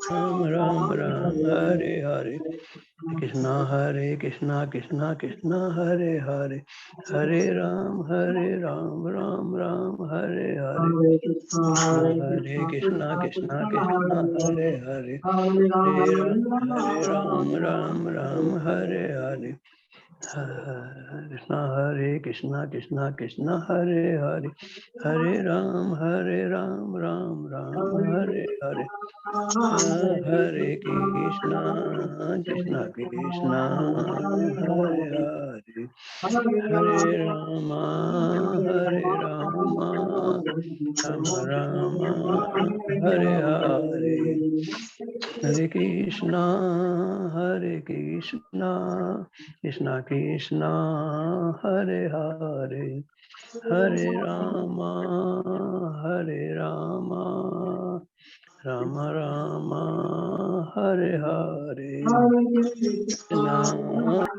Ram Ram Ram Hare Hare Krishna Hare Krishna Krishna Krishna Hare Hare Hare Ram Ram Ram Hare Hare Hare Krishna Krishna Krishna Hare Hare Hare Ram Ram Hare Hare Krishna Hare Krishna Krishna Krishna Hare Hare Hare Ram Ram Hare Hare Hare Krishna Krishna Krishna Hare Hare Hare Rama Rama Rama Hare Hare Hare Krishna Krishna Krishna Hare Hare Hare Rama Rama Rama Rama Hare Hare Krishna Hare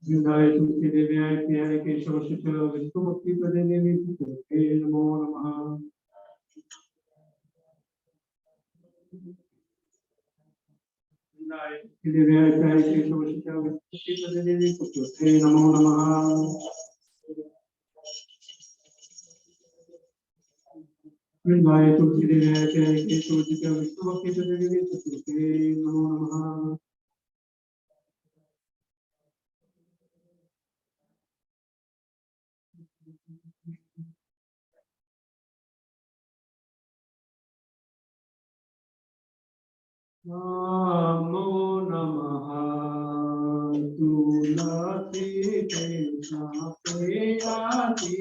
Vrindaye Tulsi Devyaye Priyare Keshava Shachara Vishnu Bhakti Pradene Nitya Namo Namaha. Vrindaye Tulsi Devyaye Priyare Keshava Shachara Vishnu Bhakti Pradene Nitya Namo Namaha. Vrindaye Tulsi Devyaye Priyare Keshava Shachara Vishnu Bhakti Pradene Nitya Namo Namaha. Namo Namaha Tulasi Krishna Priyati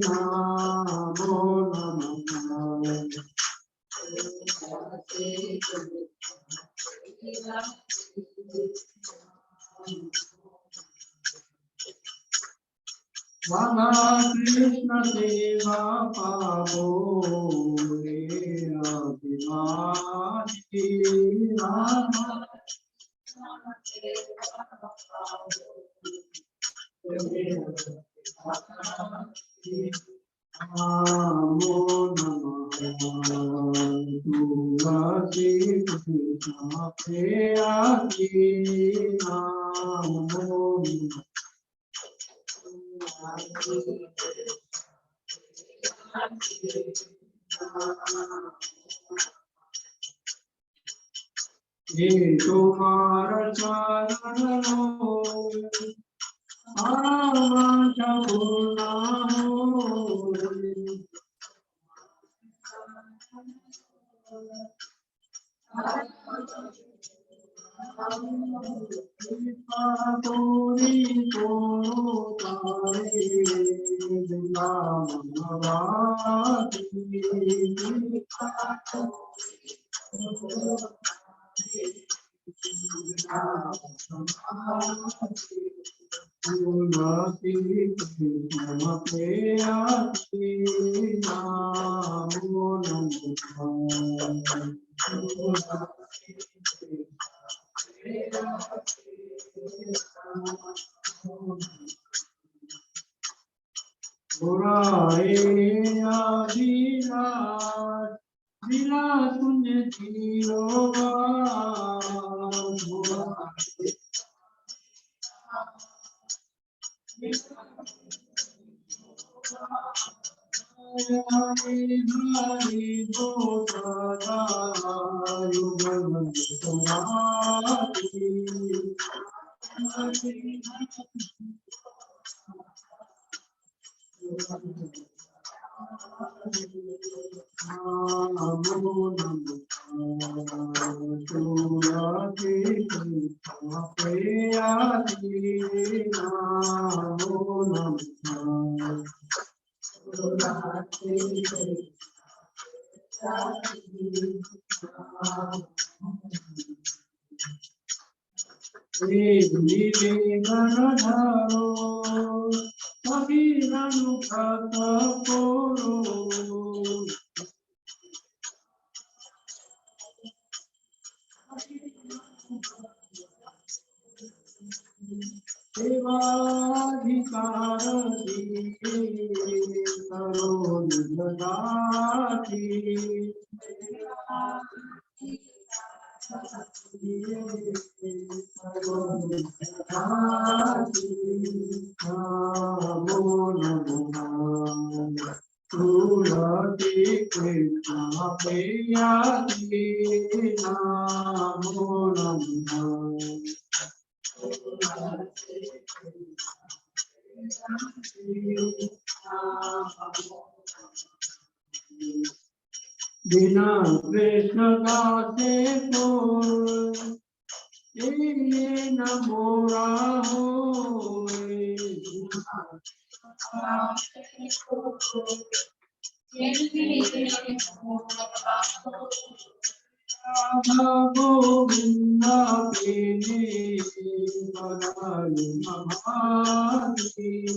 Namo Namaha Vana Krishna Deva Pavo Abhimati Rama Namo Namaha Tulasi Krishna Priyati Namo Ye Tomara Charano Amaja Purnamo Puri Poro Tare बिना कृष्ण दासे को ये न मोरा होए। राधा गोविंद प्रेमे परायण भाति।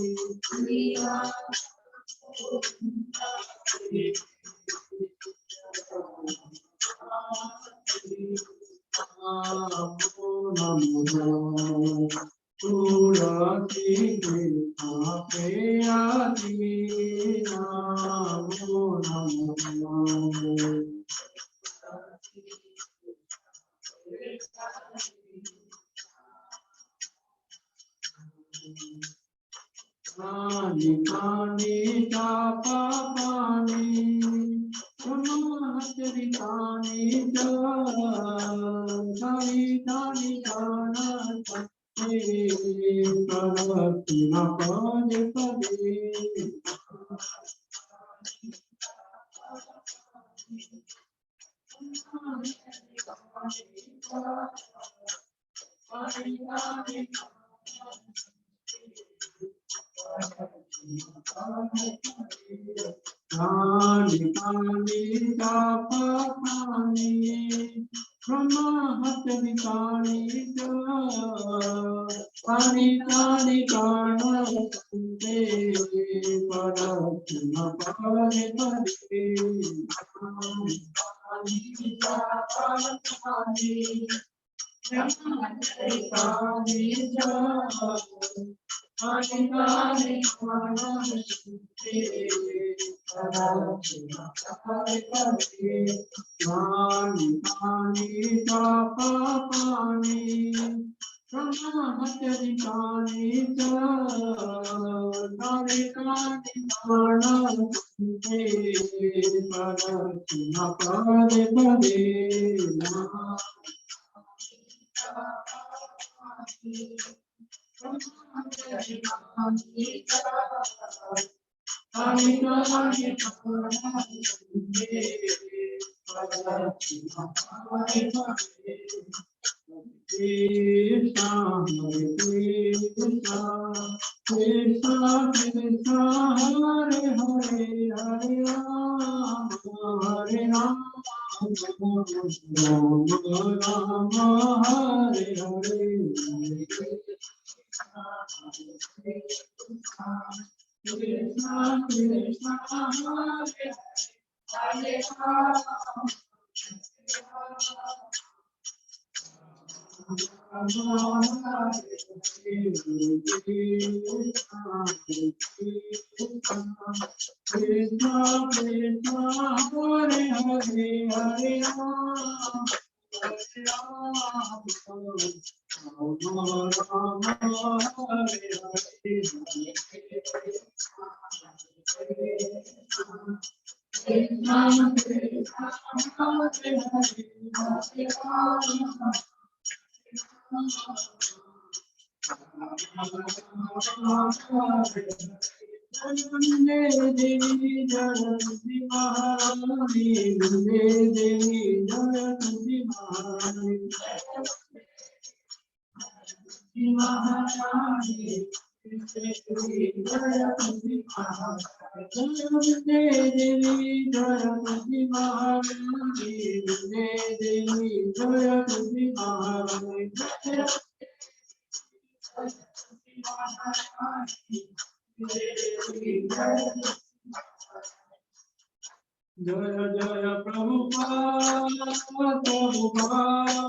Jaya Jaya Prabhupada, Prabhupada,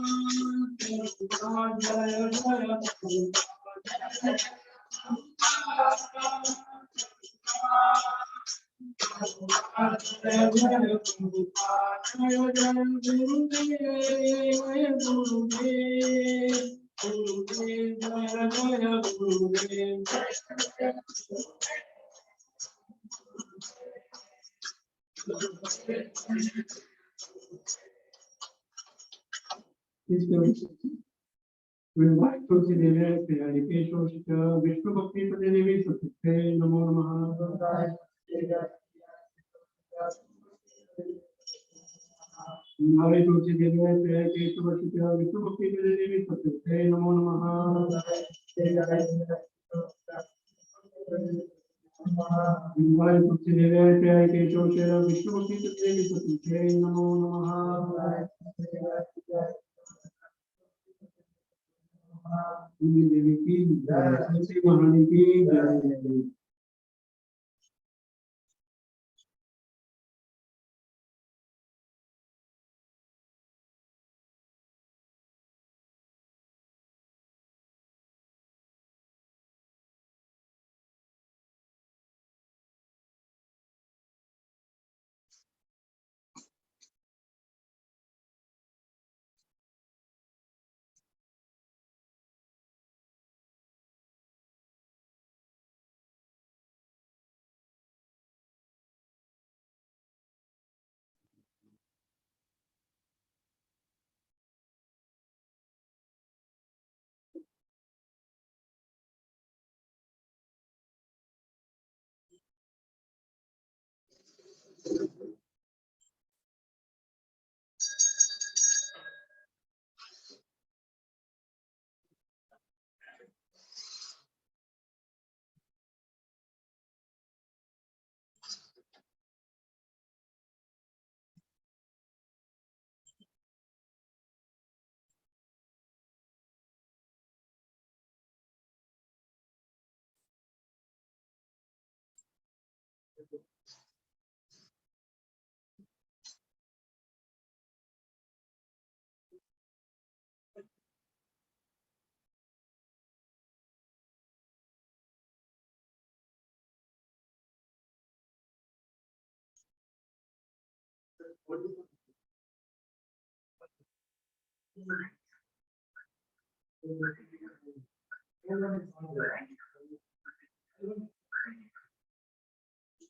Prabhupada, Jaya Jaya Prabhupada, Jaya Jaya Prabhupada, Jaya Jaya Gurudev, Gurudev, Jaya Jaya Gurudev. Invite Tulsi Devi, Priyadikesh, Vishnu Bhakti Devi, Satya Namo Namaha. Invite Tulsi Devi, Priyadikesh, Vishnu Bhakti Devi, Satya Namo Namaha. Invite Tulsi Devi, Priyadikesh, Vishnu Bhakti Devi, Satya Namo Namaha. Devi ki jai, Tulsi Mahani ki jai.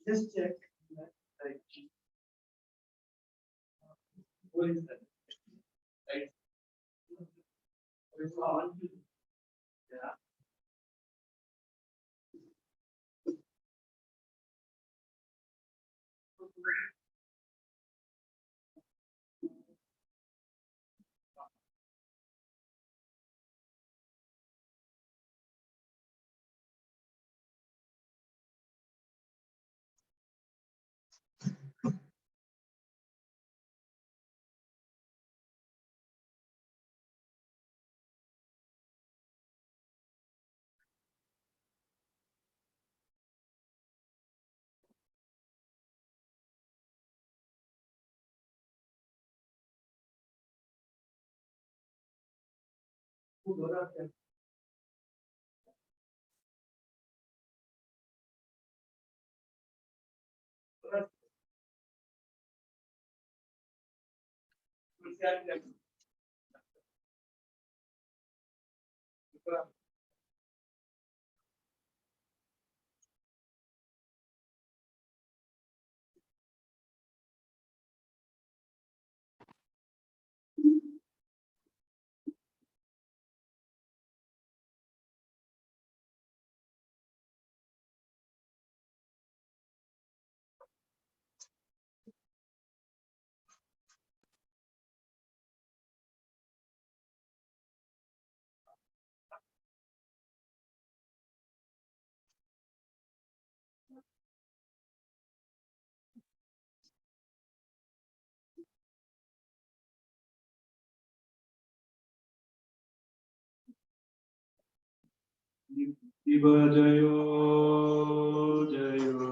Just check. What is that? Right. It's on. Yeah. Shiva Jayo Jayo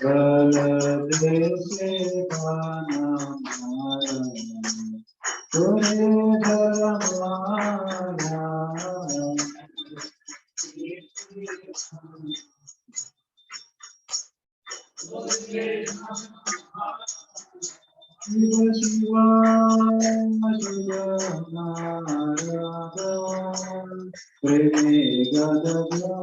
Chande Shiva Shiva Shiva Preme Gadagada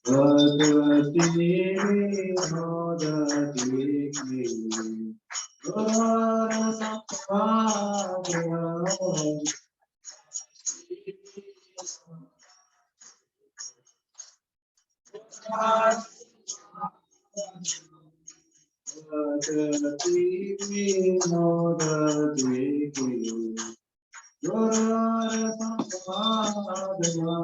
Bhagavati Modati Gora Sampradaya Bhagavati Modati Gora Sampradaya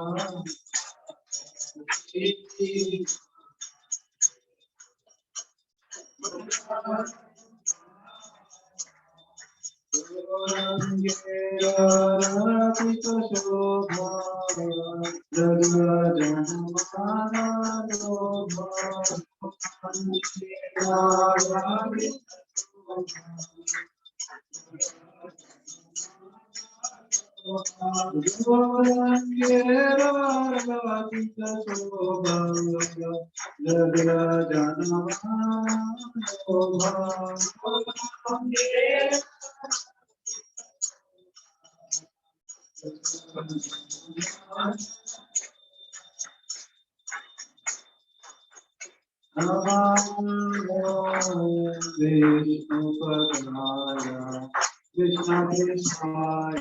Krishna Krishna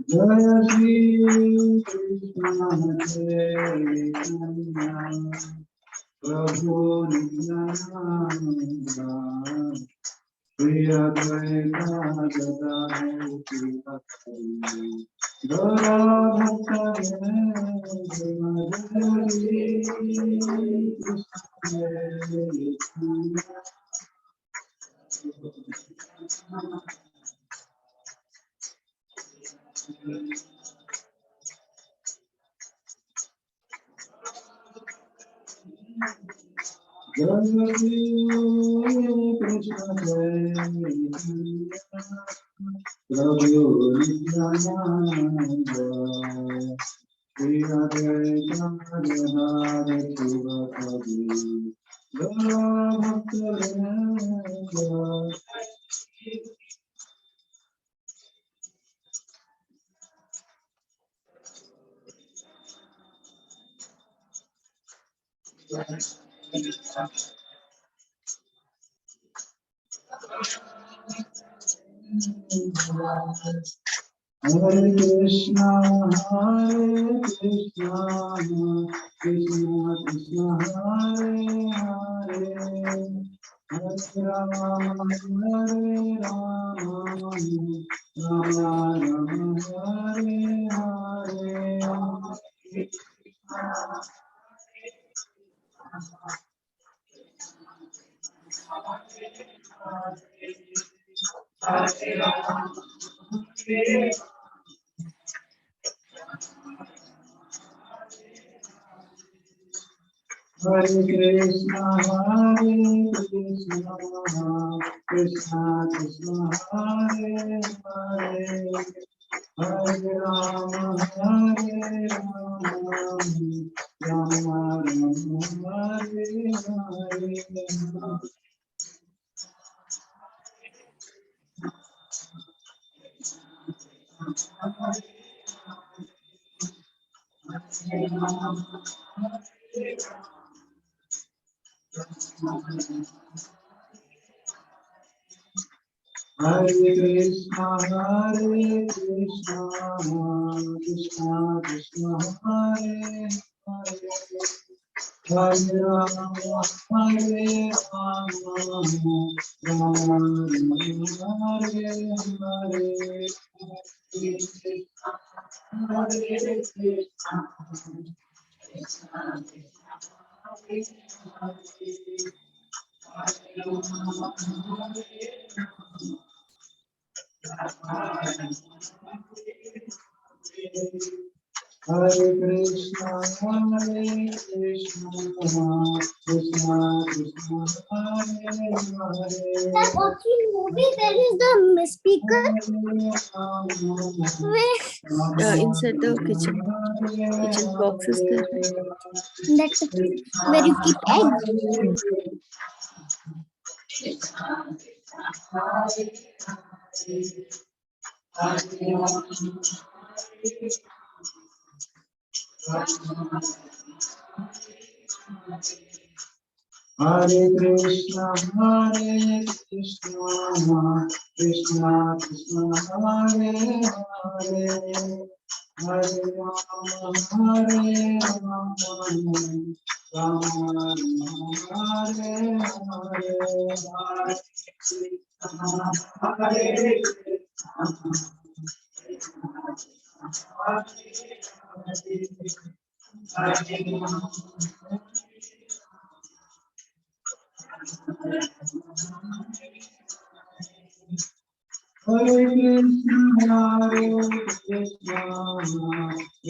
Jaya Shri Krishna Chaitanya Prabhu Nityananda Shri Advaita Gadadhara Srivastava Gaura Bhakta Jaya Shri Krishna Prabhu Nityananda Shri Advaita Gadadhara Srivastava Gaura Bhakta Hare Krishna, Krishna Krishna, Hare Hare, Hare Rama, Rama Rama, Hare Hare. Hare Krishna, Krishna Krishna, Hare Hare, Hare Rama, Rama Rama, Hare Hare. Hare Krishna, Krishna Krishna, Hare Hare, Hare Rama, Hare Rama, Rama Rama, Hare Hare. Hare Krishna, Krishna Krishna, Hare Hare. That watching movie, there is the speaker where inside the kitchen box is there. that where you keep eggs. Hare Krishna, Krishna Krishna, Hare Hare, Hare Rama, Hare Rama, Rama Rama, Hare Hare Krishna,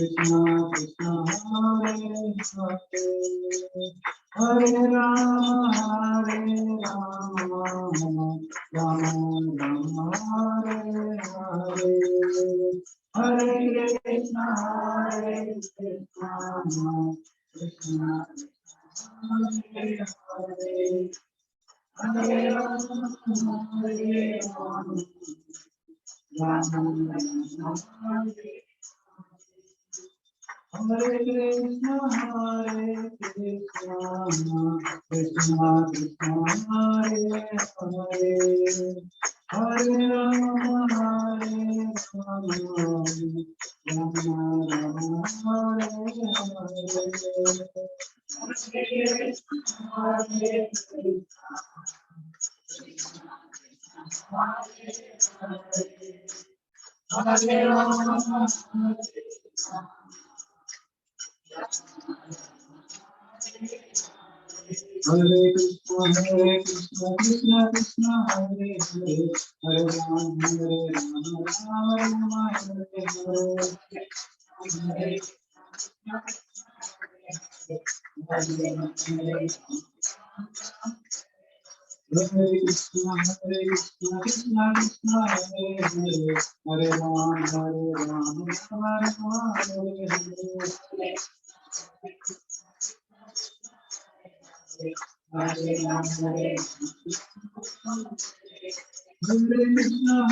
Krishna Krishna, Hare Hare, Hare Rama, Rama Rama, Hare Hare, Hare Krishna, Krishna Krishna, Hare Hare, Hare Rama, Hare Krishna, Krishna Krishna, Hare Hare, Hare Rama, Rama Rama, Hare Hare Krishna, Krishna Krishna, Hare Hare, Hare Rama, Rama Rama, Hare Hare. Hare Krishna, Krishna Krishna, Hare Hare, Hare Rama, Rama Rama, Hare Hare. Hare Krishna,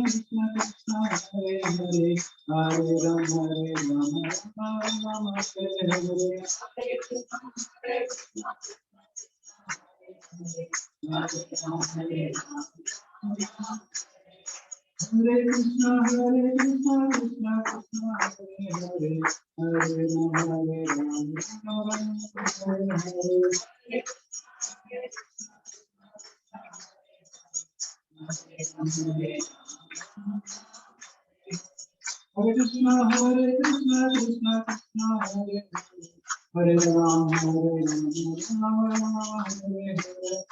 Krishna Krishna, Hare Hare, Hare Rama, Rama Hare Hare. Hare Krishna, Krishna Krishna, Hare Hare, Hare Rama, Rama Hare Hare. Hare Krishna, Krishna Krishna, Hare Hare, Hare Rama, Rama Hare Hare.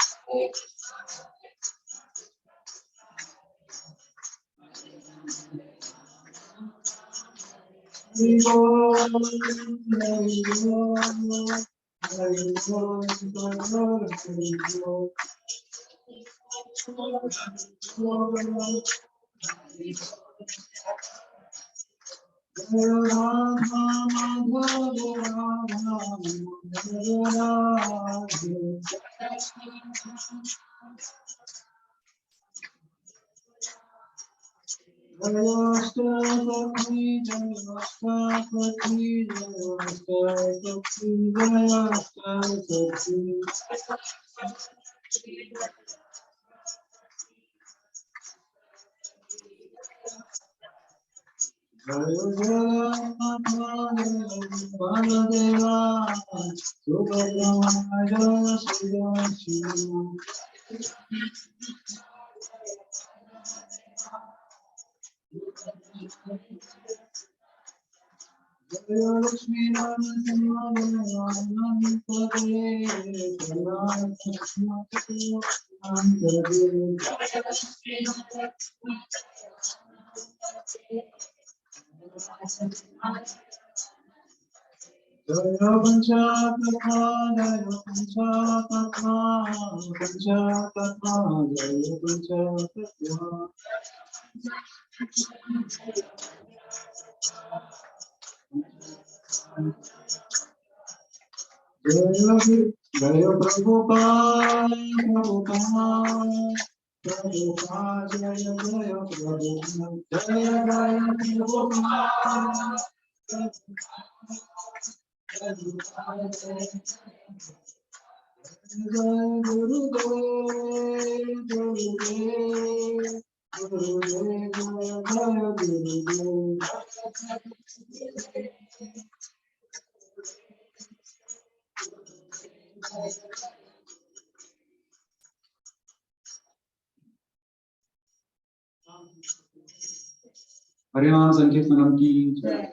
हरिनाम संकीर्तनम की जय,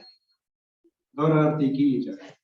गौर आरती की जय।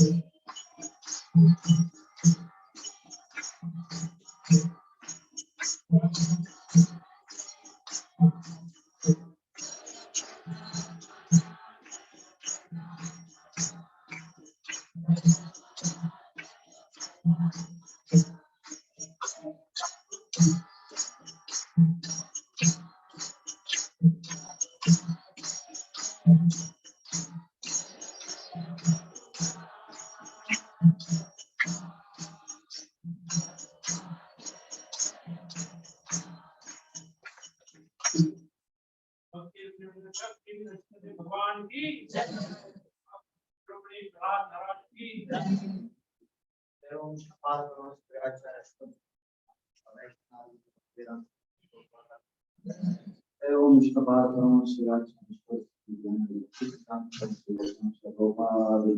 भगवान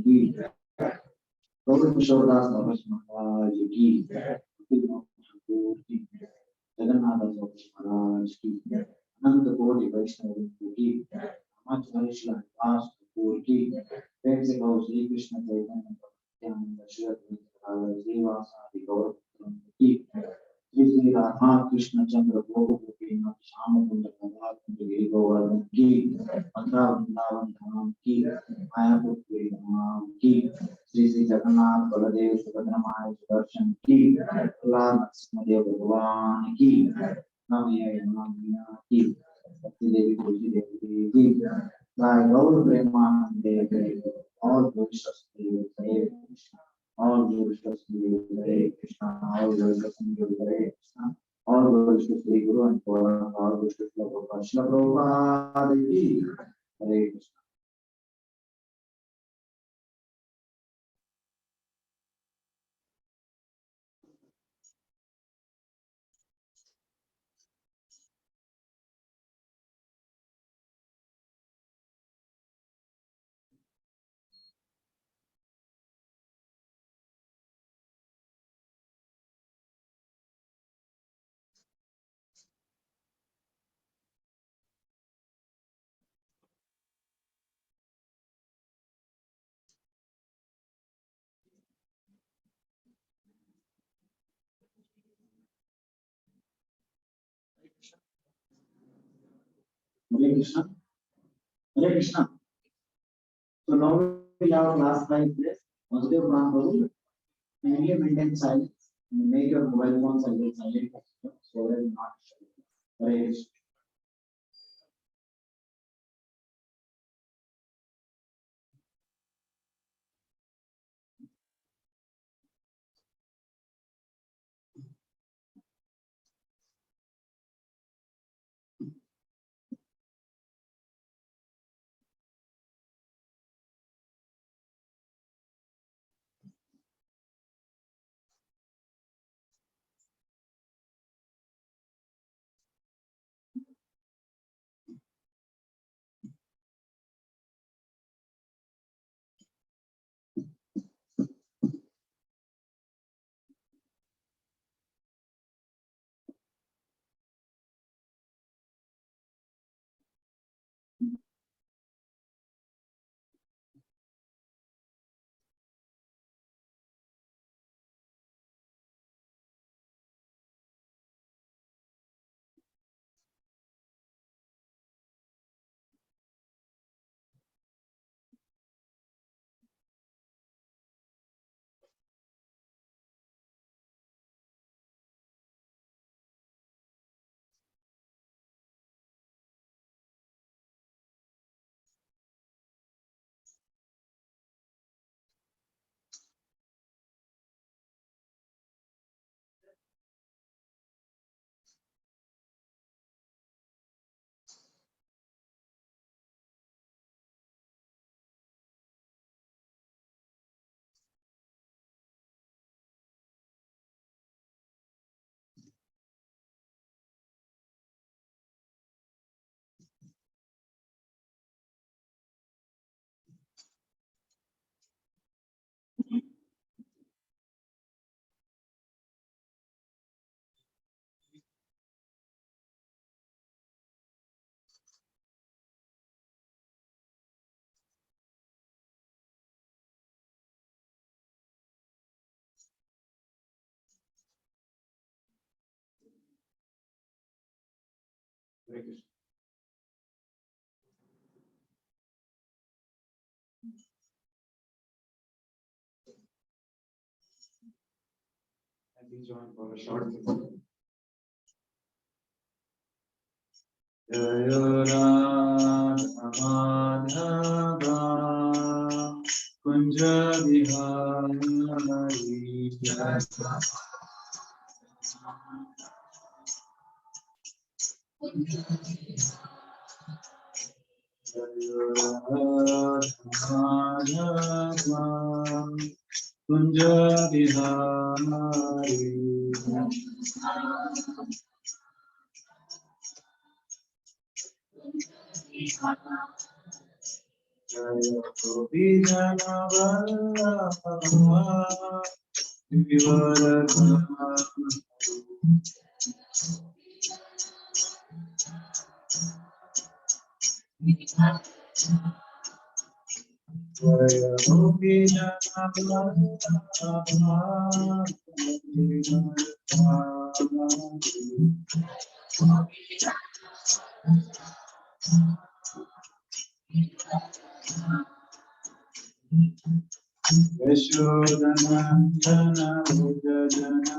की एवं किशोरदास महाराज की जगन्नाथ महाराज की अनंत कोटि वैष्णव की आचार्य श्री दास ठाकुर की प्रेम से कहो श्री कृष्ण चैतन्य नित्यानंद श्री अद्वैत श्रीवासादि गौर की श्री श्री राधा कृष्ण चंद्र गोपीनाथ श्याम कुंज राधा कुंज गिरि गोवर्धन की मथुरा वृंदावन धाम की मायापुर धाम की श्री श्री जगन्नाथ बलदेव सुभद्रा माई सुदर्शन की प्रहलाद नरसिंहदेव भगवान की नवैया यमुना की सती देवी तुलसी देवी की गाय गौर प्रेमानंदे और गोविंद हरे कृष्ण और गोविंद हरे कृष्ण और गोविंद हरे कृष्ण और गोविंद श्री गुरु और गोविंद श्री प्रभुपाद की हरे Krishna. Hare Krishna. Hare Krishna. So now we have class 5 place. Vasudeva Prabhuji, kindly maintain silence. Make your mobile phone silent so that you not share. Hare Krishna. Hare Krishna. And we join for a short video. Jaya Radha Madhava Kunja Vihari Jaya Radha Madhava Kunja Vihari Jaya Gopi Jana Vallabha Vivaradhana Jaya Gopi Jana Vallabha Yashodhanandana Vijayana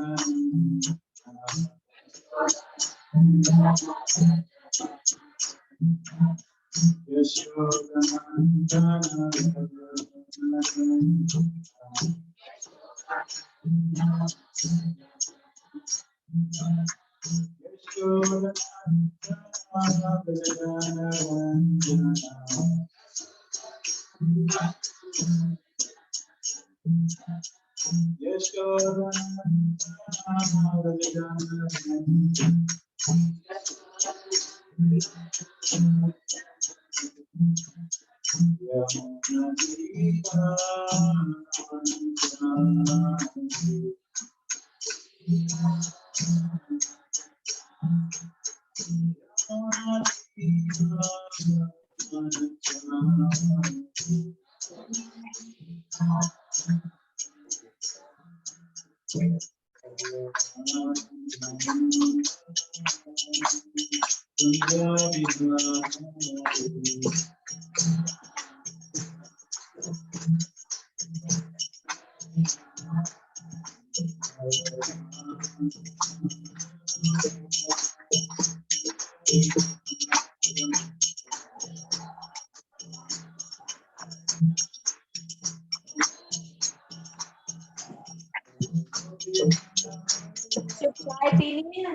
चाय पीनी है।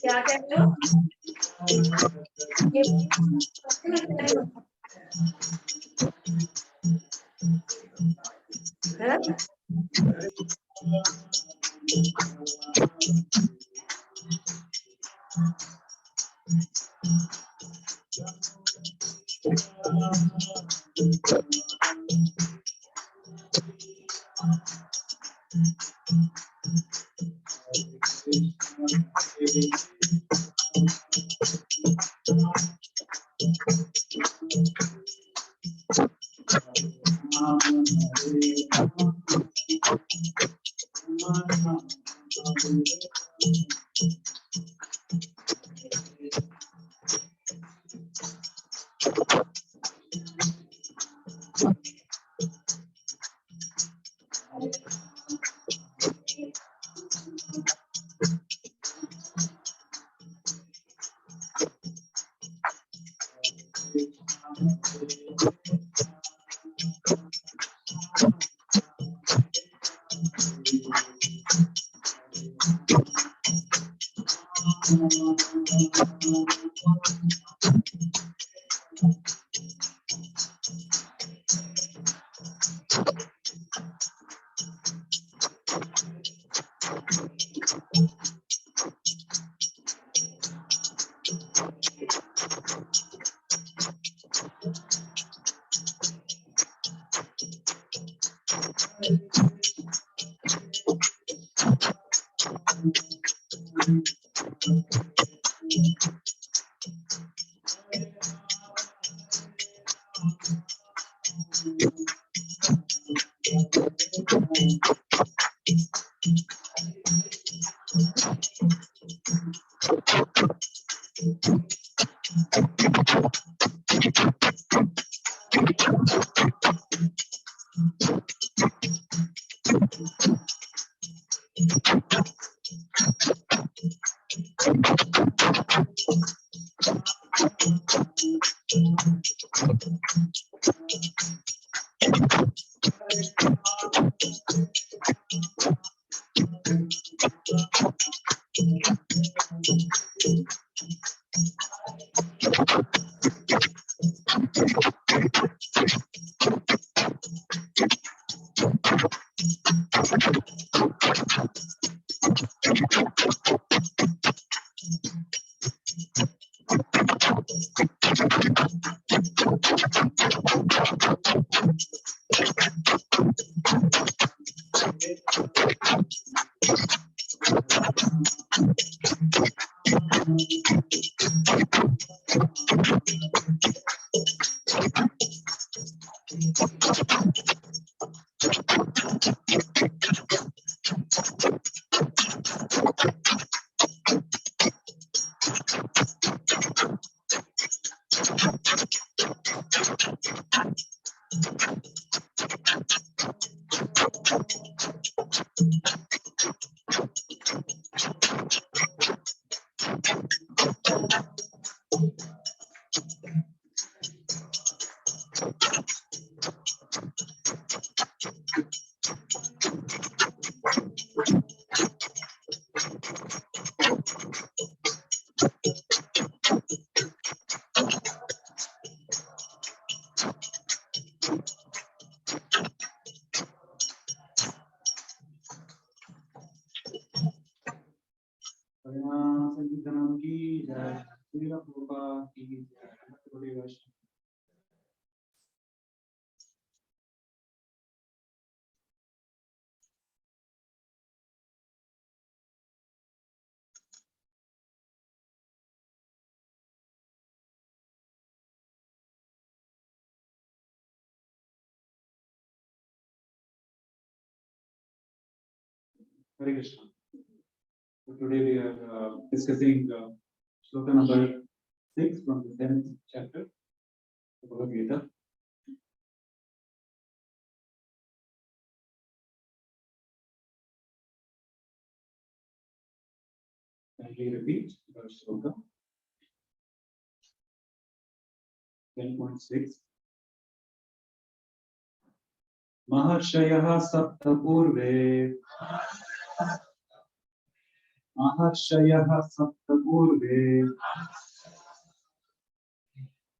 क्या कह रहे हो? संकीर्तनम की जय, श्री प्रभुपाद की जय, Vasudeva। Hare Krishna. So today we are discussing sloka number 6 from the 10th chapter of Bhagavad Gita. Kindly repeat our sloka 10.6. Maharshayah saptapurve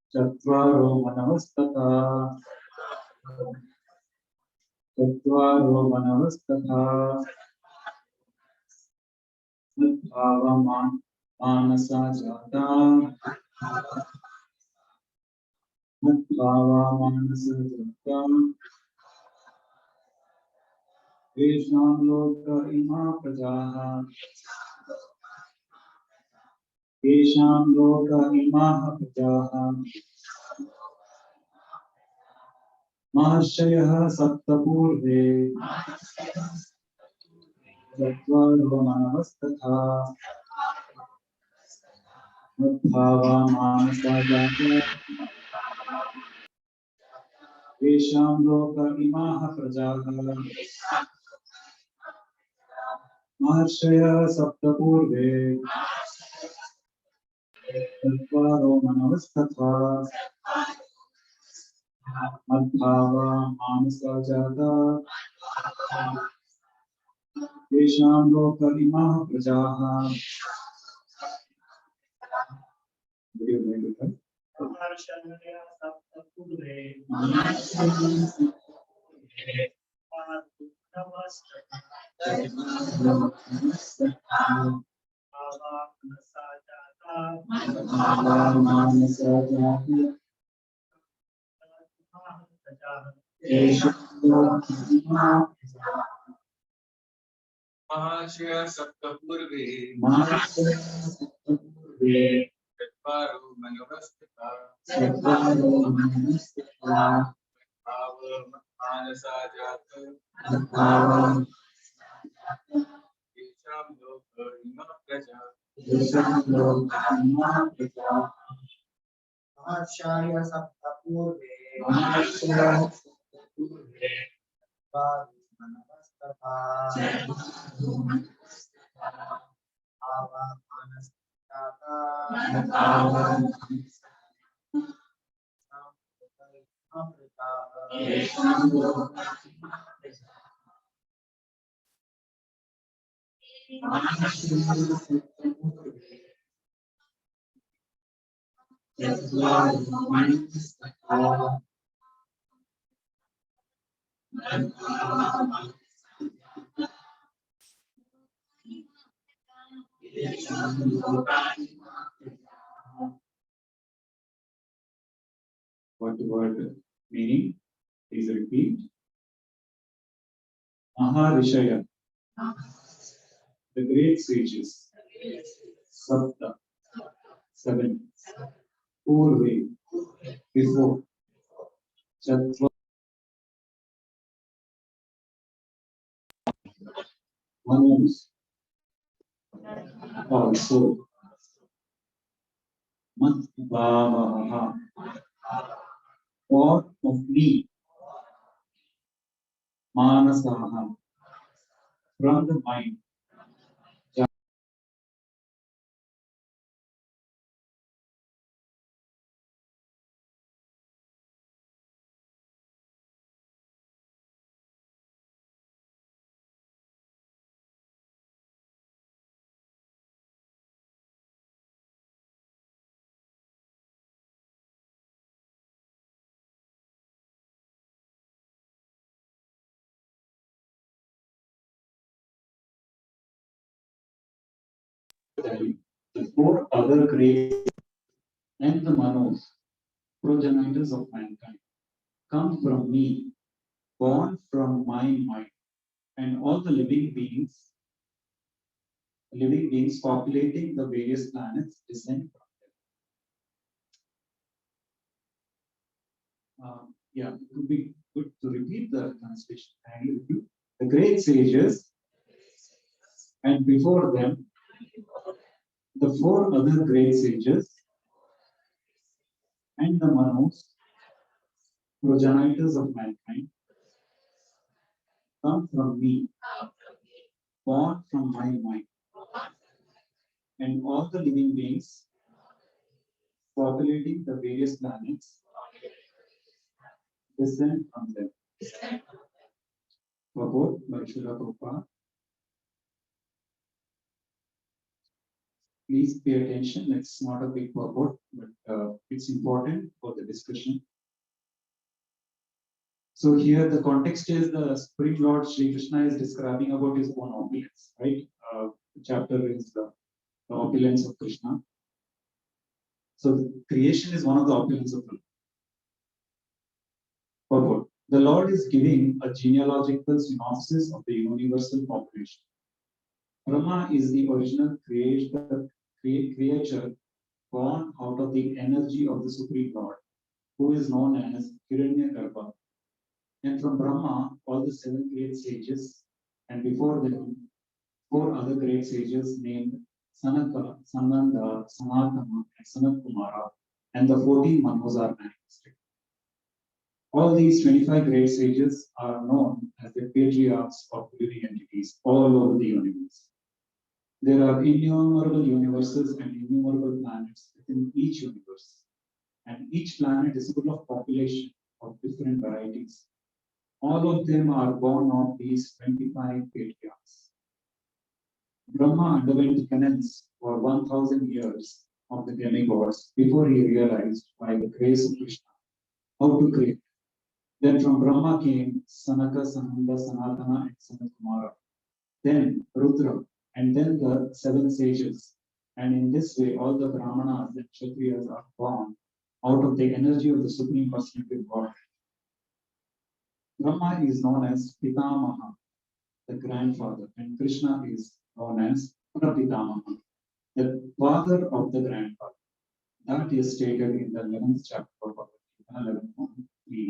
Chatvaro manavastata Madhava manasa jata Yesham loka ima prajaha Mahashayah saptapurve Chatvaro manavastatha Madhava manasa jata Yesham loka imaha prajaha Mahashayah saptapurve Chatvaro manavastatha Madhava manasa jata Yesham loka imaha prajaha. What do you mean with that? Mahashaya Saptapurve Chatvaro Manavastata मानसाजात येषां लोक इमा प्रजा महर्षाय सप्तपूर्वे मनवस्तथा What the word meaning? Please repeat. Maharishaya, the great sages. Sapta, 7. Purve, before. Chatra, Manus, also. Matbhavaha, thought of me. Manasaha, from the mind. The 4 other great and the Manos, progenitors of mankind, come from me, born from my mind, and all the living beings populating the various planets descend from them. Yeah, it would be good to repeat the translation. Kindly review. The great sages, and before them, the 4 other great sages and the Manos, progenitors of mankind, come from me, born from my mind, and all the living beings populating the various planets descend from them. Purport by Srila Prabhupada. Please pay attention. It's not a big purport, but it's important for the discussion. So here the context is the Supreme Lord Sri Krishna is describing about his own opulence, right? The chapter is the opulence of Krishna. So the creation is one of the opulence of the Lord. Purport. The Lord is giving a genealogical synopsis of the universal population. Brahma is the original creature born out of the energy of the Supreme Lord, who is known as Hiranyagarbha. And from Brahma, all the 7 great sages, and before them, 4 other great sages named Sanaka, Sananda, Sanatana, and Sanat Kumara, and the 14 Manos are manifested. All these 25 great sages are known as the patriarchs of living entities all over the universe. There are innumerable universes and innumerable planets within each universe, and each planet is full of population of different varieties. All of them are born of these 25 patriarchs. Brahma underwent penance for 1000 years of the demigods before he realized, by the grace of Krishna, how to create. Then from Brahma came Sanaka, Sananda, Sanatana, and Sanakumara. Then Rudra, and then the 7 sages. And in this way, all the Brahmanas and Kshatriyas are born out of the energy of the Supreme Personality of God. Brahma is known as Pitamaha, the grandfather, and Krishna is known as Prapitamaha, the father of the grandfather. That is stated in the 11th chapter of Bhagavad Gita, 11.3.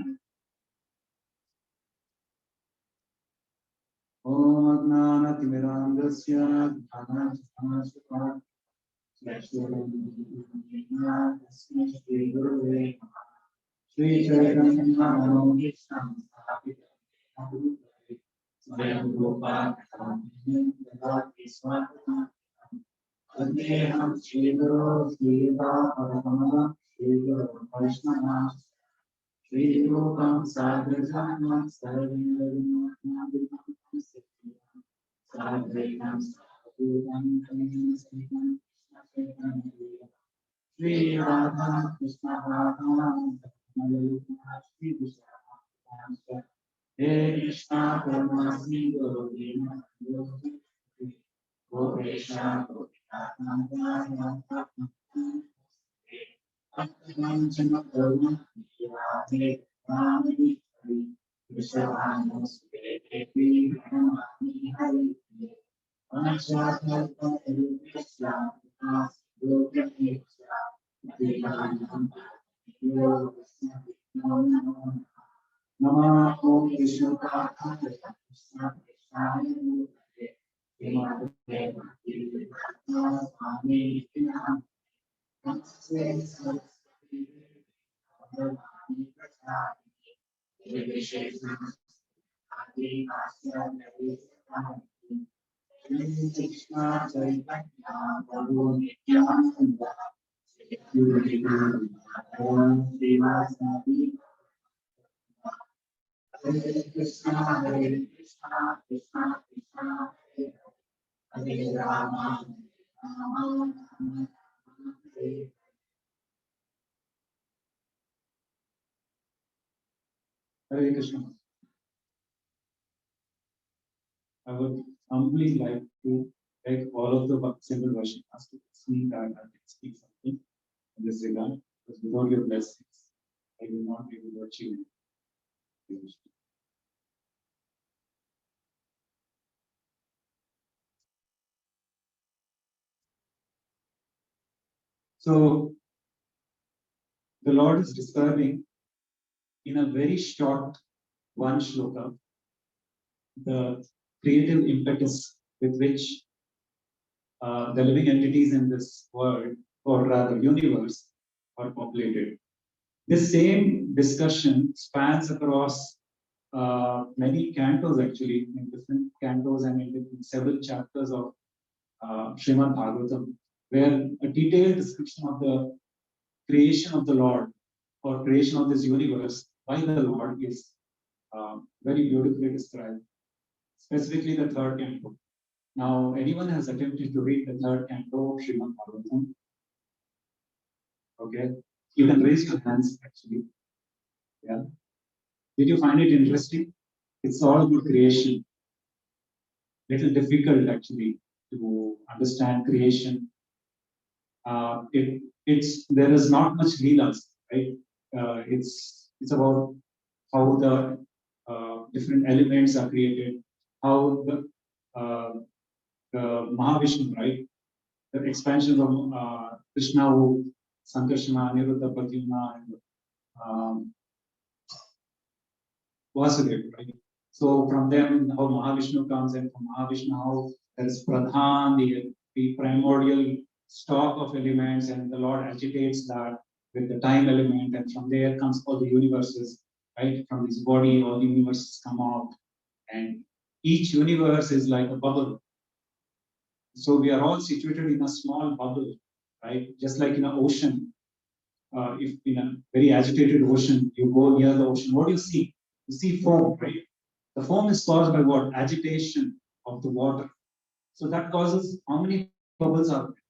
Sri Chaitanya Manojisham Swayam Rupa Adeham Shri Guru Sita Parahamada Shri Guru Vaishnava Shri Rupam Sagrajanam Sarvindram Sadhaitam Sadhutam Kaliam Shri Radha Krishna Radha Shri Krishna Hare Krishna Karunasmi Govinda Gopesha Gopinatha Bhaktavanchana Karuna Hare Ramani Hari Vishwanath Devi Ramani Hari Anacharya Krishna Gopinatha Nama Om Vishnu Padaya Krishna Krishna Hare Krishna, Hare Krishna, Krishna Krishna, Hare Rama, Rama Rama, Hare. Hare Krishna. I would humbly like to beg all of the simple Vaishnavas to see that I can speak something in this regard, because without your blessings, I will not be able to achieve it. So, the Lord is describing in a very short one shloka the creative impetus with which the living entities in this world, or rather universe, are populated. This same discussion spans across many cantos, actually, in different cantos and in several chapters of Srimad Bhagavatam, where a detailed description of the creation of the Lord or creation of this universe by the Lord is very beautifully described, specifically the third canto. Now, anyone has attempted to read the third canto of Srimad Bhagavatam? Okay, you can raise your hands actually. Yeah. Did you find it interesting? It's all about creation. Little difficult actually to understand creation. There is not much leelas, right? It's about how the different elements are created, how the Mahavishnu, right? The expansion of Krishna, Sankarshana, Aniruddha, Pradyumna, and Vasudeva, right? So from them, how Mahavishnu comes, and from Mahavishnu, how there is Pradhan, the primordial stock of elements, and the Lord agitates that with the time element, and from there comes all the universes, right? From this body, all the universes come out, and each universe is like a bubble. So we are all situated in a small bubble, right? Just like in an ocean. If in a very agitated ocean, you go near the ocean, what do you see? You see foam, right? The foam is caused by what? Agitation of the water. So that causes, how many bubbles are there?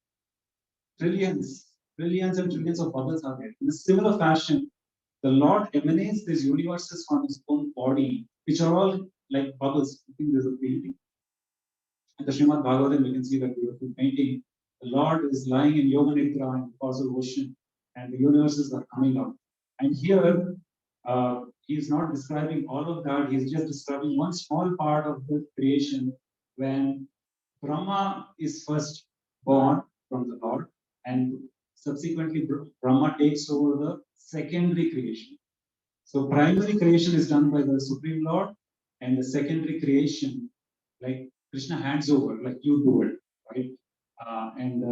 Trillions, trillions and trillions of bubbles are there. In a similar fashion, the Lord emanates these universes from his own body, which are all like bubbles. I think there's a painting. In the Srimad Bhagavatam, you can see that beautiful painting. The Lord is lying in Yoga Nidra in the causal ocean, and the universes are coming out. And here, he is not describing all of that. He is just describing one small part of the creation when Brahma is first born from the Lord, and subsequently Brahma takes over the secondary creation. So primary creation is done by the Supreme Lord, and the secondary creation, like Krishna hands over, like you do it, right?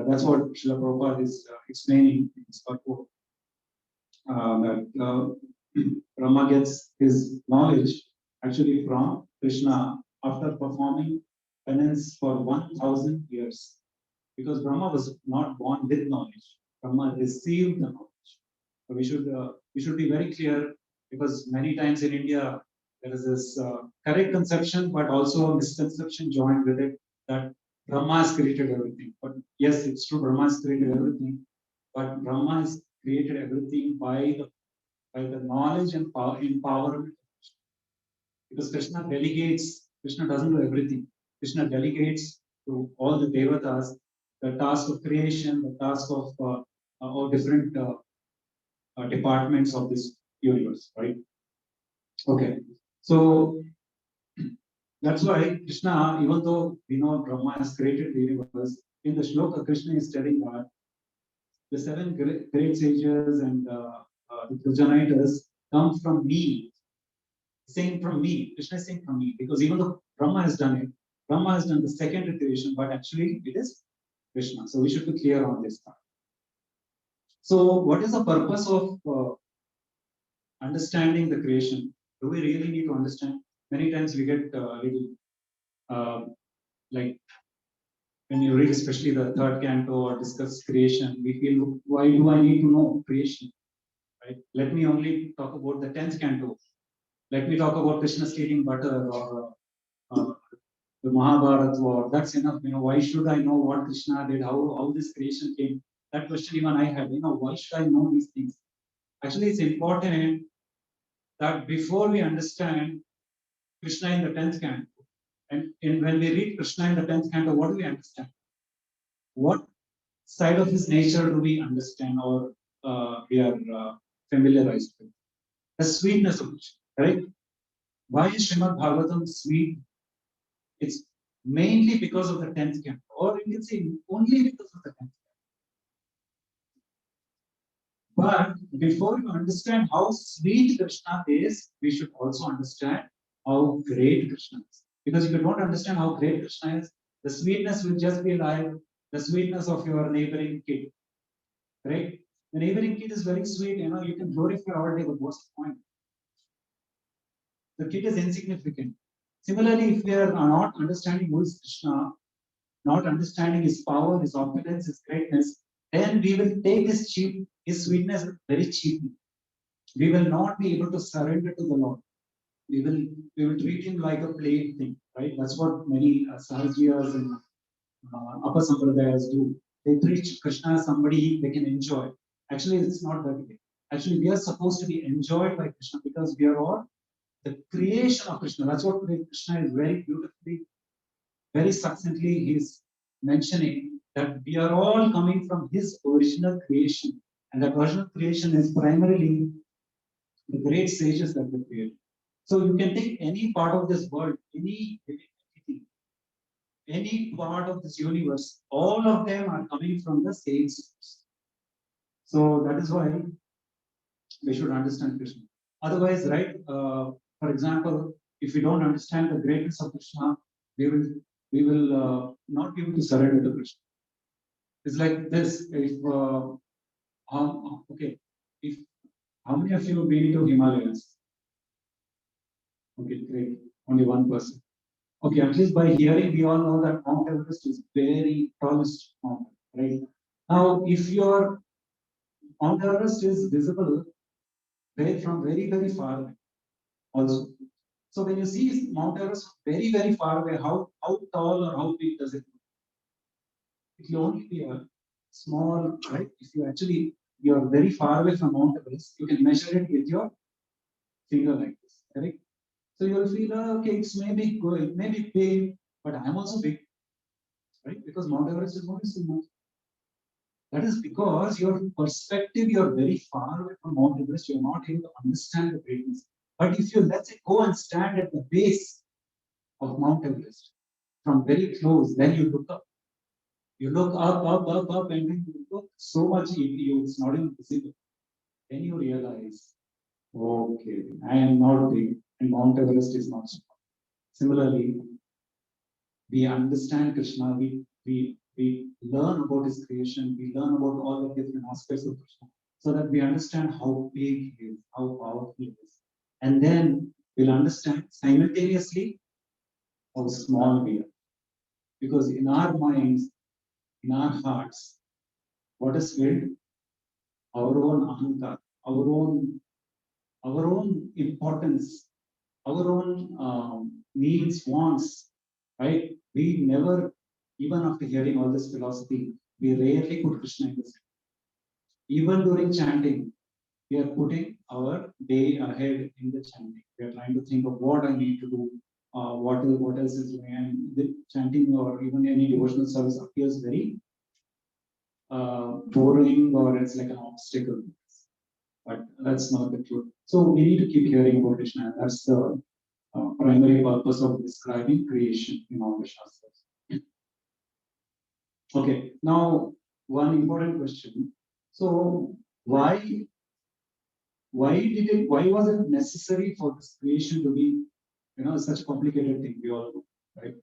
That's what Srila Prabhupada is explaining in his purport. That Brahma gets his knowledge actually from Krishna after performing penance for 1,000 years. Because Brahma was not born with knowledge, Brahma received the knowledge. So we should be very clear, because many times in India there is this correct conception, but also a misconception joined with it, that Brahma has created everything. But yes, it's true, Brahma has created everything, but Brahma has created everything by the knowledge and power, empowerment. Because Krishna delegates, Krishna doesn't do everything. Krishna delegates to all the devatas the task of creation, the task of all different departments of this universe, right? Okay, so that's why Krishna, even though we know Brahma has created the universe, in the shloka, Krishna is telling that the seven great sages and the progenitors come from me, saying from me. Krishna is saying from me, because even though Brahma has done it, Brahma has done the second iteration, but actually it is Krishna. So we should be clear on this part. So, what is the purpose of understanding the creation? Do we really need to understand? Many times we get like when you read, especially the third canto or discuss creation, we feel, why do I need to know creation? Right? Let me only talk about the 10th canto. Let me talk about Krishna eating butter or the Mahabharata war. That's enough. Why should I know what Krishna did? How this creation came? That question even I had. Why should I know these things? Actually, it's important that before we understand Krishna in the 10th canto, and when we read Krishna in the 10th canto, what do we understand? What side of his nature do we understand, or we are familiarized with? The sweetness of Krishna, right? Why is Srimad Bhagavatam sweet? It's mainly because of the 10th canto, or you can say only because of the 10th canto. But before you understand how sweet Krishna is, we should also understand how great Krishna is. Because if you don't understand how great Krishna is, the sweetness will just be like the sweetness of your neighboring kid. Right? The neighboring kid is very sweet, you can glorify all day, but what's the point? The kid is insignificant. Similarly, if we are not understanding who is Krishna, not understanding his power, his opulence, his greatness, then we will take his sweetness very cheaply. We will not be able to surrender to the Lord. We will treat him like a plaything, right? That's what many Sahajiyas and Upper Sampradayas do. They treat Krishna as somebody they can enjoy. Actually, it's not that way. Actually, we are supposed to be enjoyed by Krishna, because we are all the creation of Krishna. That's what Krishna is very beautifully, very succinctly, he's mentioning that we are all coming from his original creation. And that original creation is primarily the great sages that were created. So you can take any part of this world, any living entity, any part of this universe, all of them are coming from the same source. So that is why we should understand Krishna. Otherwise, right, for example, if we don't understand the greatness of Krishna, we will not be able to surrender to Krishna. It's like this. If okay, if how many of you have been to Himalayas? Okay, great. Only one person. Okay, at least by hearing, we all know that Mount Everest is very tallest mountain, right? Now, if your Mount Everest is visible from very, very far away, also. So when you see Mount Everest very, very far away, how tall or how big does it look? It will only be a small, right? If you are very far away from Mount Everest, you can measure it with your finger like this, correct? So you'll feel, okay, it's maybe good, it may be big, but I'm also big, right? Because Mount Everest is only so much. That is because your perspective, you're very far away from Mount Everest, you're not able to understand the greatness. But if you, let's say, go and stand at the base of Mount Everest from very close, then you look up. You look up, and then you look so much it's not even visible. Then you realize, okay, I am not big, and Mount Everest is not small. Similarly, we understand Krishna, we learn about his creation, we learn about all the different aspects of Krishna, so that we understand how big he is, how powerful he is. And then we'll understand simultaneously how small we are. Because in our minds, in our hearts, what is filled? Our own ahankar, our own importance, our own needs, wants, right? We never, even after hearing all this philosophy, we rarely put Krishna in this. Even during chanting, we are putting our day ahead in the chanting. We are trying to think of what I need to do, what else is doing, and the chanting or even any devotional service appears very boring, or it's like an obstacle. But that's not the truth. So we need to keep hearing about Krishna. That's the primary purpose of describing creation in all the Shastras. Okay, now one important question. So why was it necessary for this creation to be, such a complicated thing? We all know, right?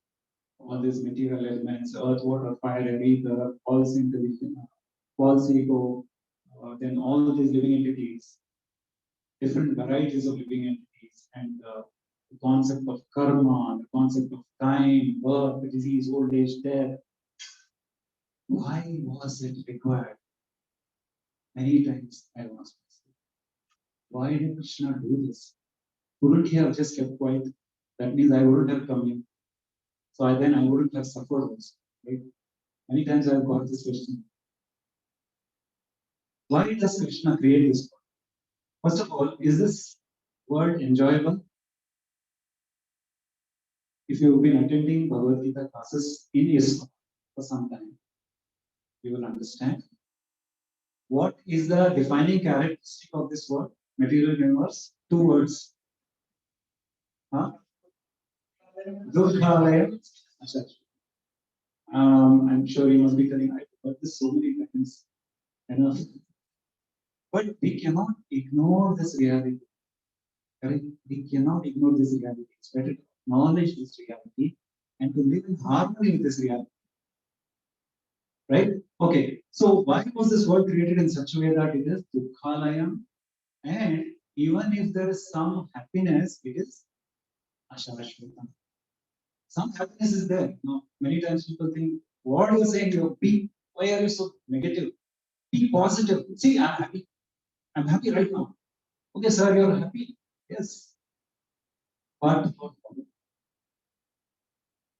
All these material elements, earth, water, fire, air, ether, false intelligence, false ego, then all these living entities, different varieties of living entities, and the concept of karma, the concept of time, birth, disease, old age, death. Why was it required? Many times I asked myself, why did Krishna do this? Couldn't he have just kept quiet? That means I wouldn't have come in. So I wouldn't have suffered also, right? Many times I've got this question. Why does Krishna create this world? First of all, is this world enjoyable? If you've been attending Bhagavad Gita classes in ISKCON for some time, you will understand what is the defining characteristic of this world, material universe. 2 words. Huh? Dukhalaya. I'm sure you must be telling, I've heard this so many times. Enough. But we cannot ignore this reality. Correct? We cannot ignore this reality. It's better to acknowledge this reality and to live in harmony with this reality. Right? Okay. So why was this world created in such a way that it is Dukhalayam? And even if there is some happiness, it is Ashashvatam. Some happiness is there. Now, many times people think, what you're saying, why are you so negative? Be positive. See, I'm happy. I'm happy right now. Okay, sir, you're happy. Yes. But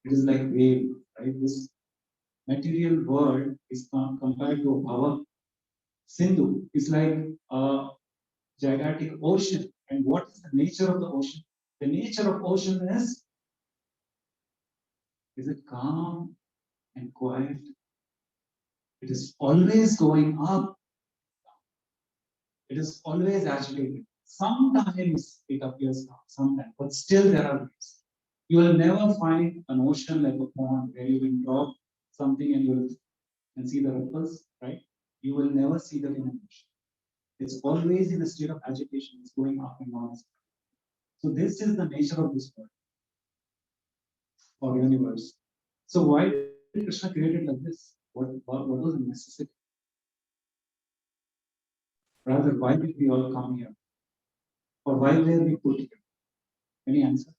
it is like wave, right? This material world is compared to our Sindhu. It's like a gigantic ocean. And what is the nature of the ocean? The nature of ocean is it calm and quiet? It is always going up. It is always agitated. Sometimes it appears calm, sometimes, but still there are waves. You will never find an ocean like a pond where you can drop something and you will see the ripples, right? You will never see that in an ocean. It's always in a state of agitation. It's going up and down. So this is the nature of this world or universe. So why did Krishna create it like this? What was the necessity? Rather, why did we all come here? Or why were we put here? Any answer?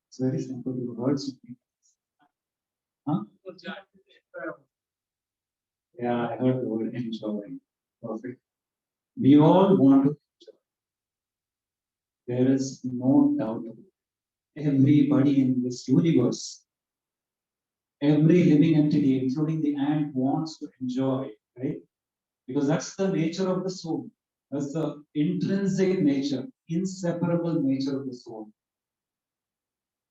It's very simple. The words would be. Huh? Yeah, I heard the word enjoy. Perfect. We all want to enjoy. There is no doubt about it. Everybody in this universe, every living entity, including the ant, wants to enjoy, right? Because that's the nature of the soul. That's the intrinsic nature, inseparable nature of the soul.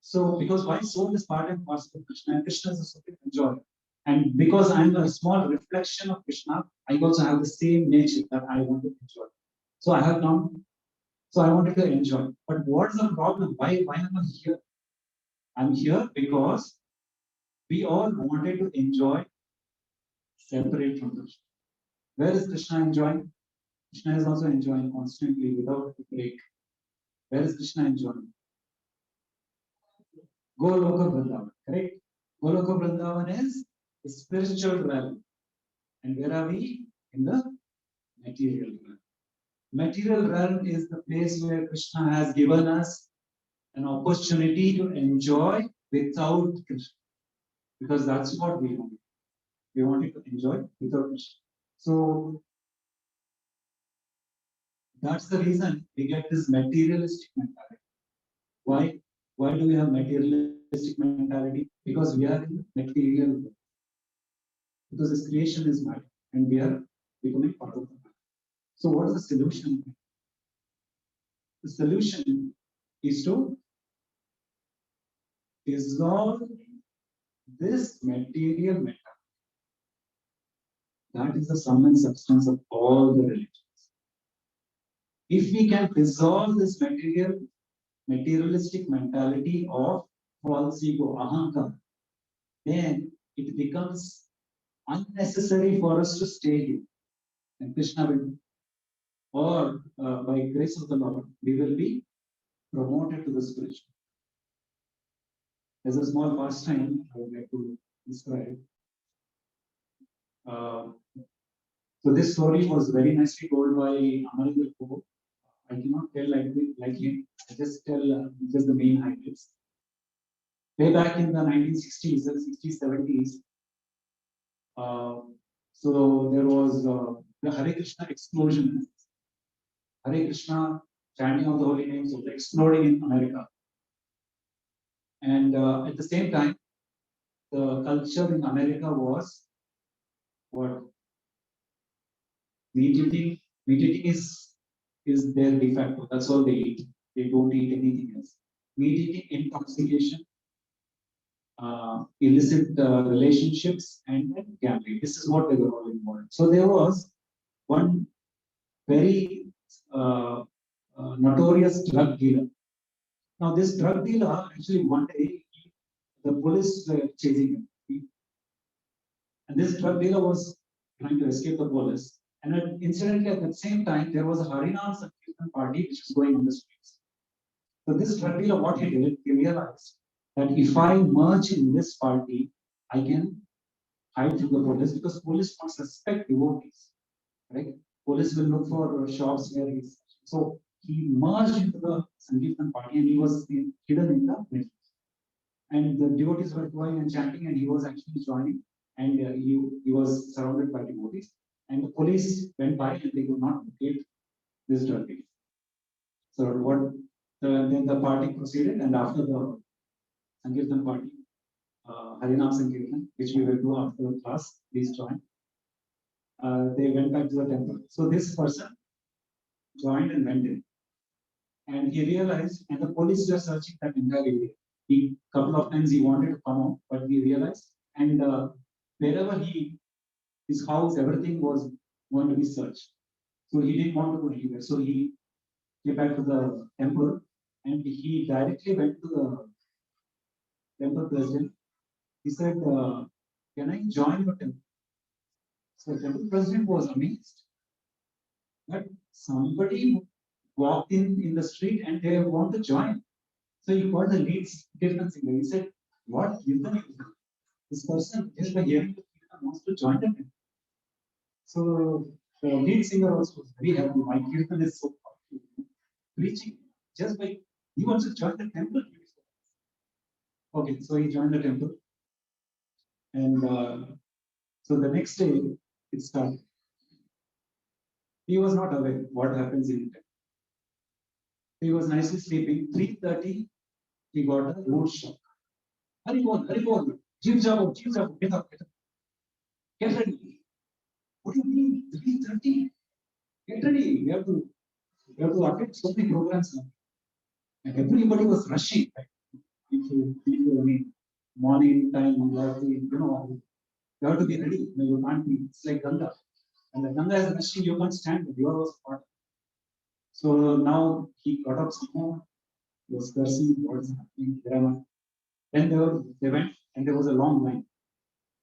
So, because my soul is part and parcel of Krishna, and Krishna is a supreme enjoyer. And because I'm a small reflection of Krishna, I also have the same nature that I want to enjoy. So I have come, so I wanted to enjoy. But what's the problem? Why am I here? I'm here because we all wanted to enjoy separate from Krishna. Where is Krishna enjoying? Krishna is also enjoying constantly without a break. Where is Krishna enjoying? Goloka Vrindavan, correct? Goloka Vrindavan is the spiritual realm. And where are we? In the material realm. Material realm is the place where Krishna has given us an opportunity to enjoy without Krishna. Because that's what we want. We wanted to enjoy without Krishna. So that's the reason we get this materialistic mentality. Why? Why do we have materialistic mentality? Because we are in the material world. Because this creation is mad and we are becoming part of the mad. So what is the solution? The solution is to dissolve this material mentality. That is the sum and substance of all the religions. If we can dissolve this materialistic mentality of false ego, ahankar, then it becomes unnecessary for us to stay here. And Krishna will, or by grace of the Lord, we will be promoted to the spiritual. As a small pastime, I would like to describe. So this story was very nicely told by Amarendra Kaur. I cannot tell like him. I just tell just the main highlights. Way back in the 1960s and 60s, 70s, so there was the Hare Krishna explosion. Hare Krishna chanting of the holy names was exploding in America. And at the same time, the culture in America was what? Meat eating. Meat eating is their de facto. That's all they eat. They don't eat anything else. Meat eating, intoxication, illicit relationships, and gambling. This is what they were all involved. So there was one very notorious drug dealer. Now this drug dealer, actually one day, the police were chasing him. And this drug dealer was trying to escape the police. And incidentally, at the same time, there was a Harinam Sankirtan party which was going on the streets. So this drug dealer, what he did, he realized that if I merge in this party, I can hide from the police because police don't suspect devotees, right? Police will look for shops where he's. So he merged into the Sankirtan party and he was hidden in the middle. And the devotees were going and chanting, and he was actually joining, and he was surrounded by devotees. And the police went by and they could not locate this drug dealer. So what? Then the party proceeded, and after the Sankirtan party, Harinam Sankirtan, which we will do after the class, please join. They went back to the temple. So this person joined and went in, and he realized, and the police were searching that entire area. He couple of times he wanted to come out, but he realized, and wherever his house, everything was going to be searched. So he didn't want to go anywhere. So he came back to the temple, and he directly went to the temple president. He said, "Can I join your temple?" So the temple president was amazed that somebody walked in the street and they want to join. So he called the lead Kirtan singer. He said, "What Kirtan is this? This person, just by hearing the Kirtan, wants to join the temple." So the lead singer also was very happy. My Kirtan is so powerful. Preaching just by he wants to join the temple. Okay, so he joined the temple, and so the next day it started. He was not aware what happens in the temple. He was nicely sleeping. 3:30, he got a mood shock. Hari Bol, Jeev Jabo, get up, get ready. What do you mean? 3:30? Get ready. We have to attend so many programs now. And everybody was rushing. Right? If you I mean, morning time, you have to, you have to be ready. You can't be. It's like Ganga. And the Ganga is rushing. You can't stand it. You are also part. So now he got up somehow. He was cursing. What is happening? Then they went, and there was a long line.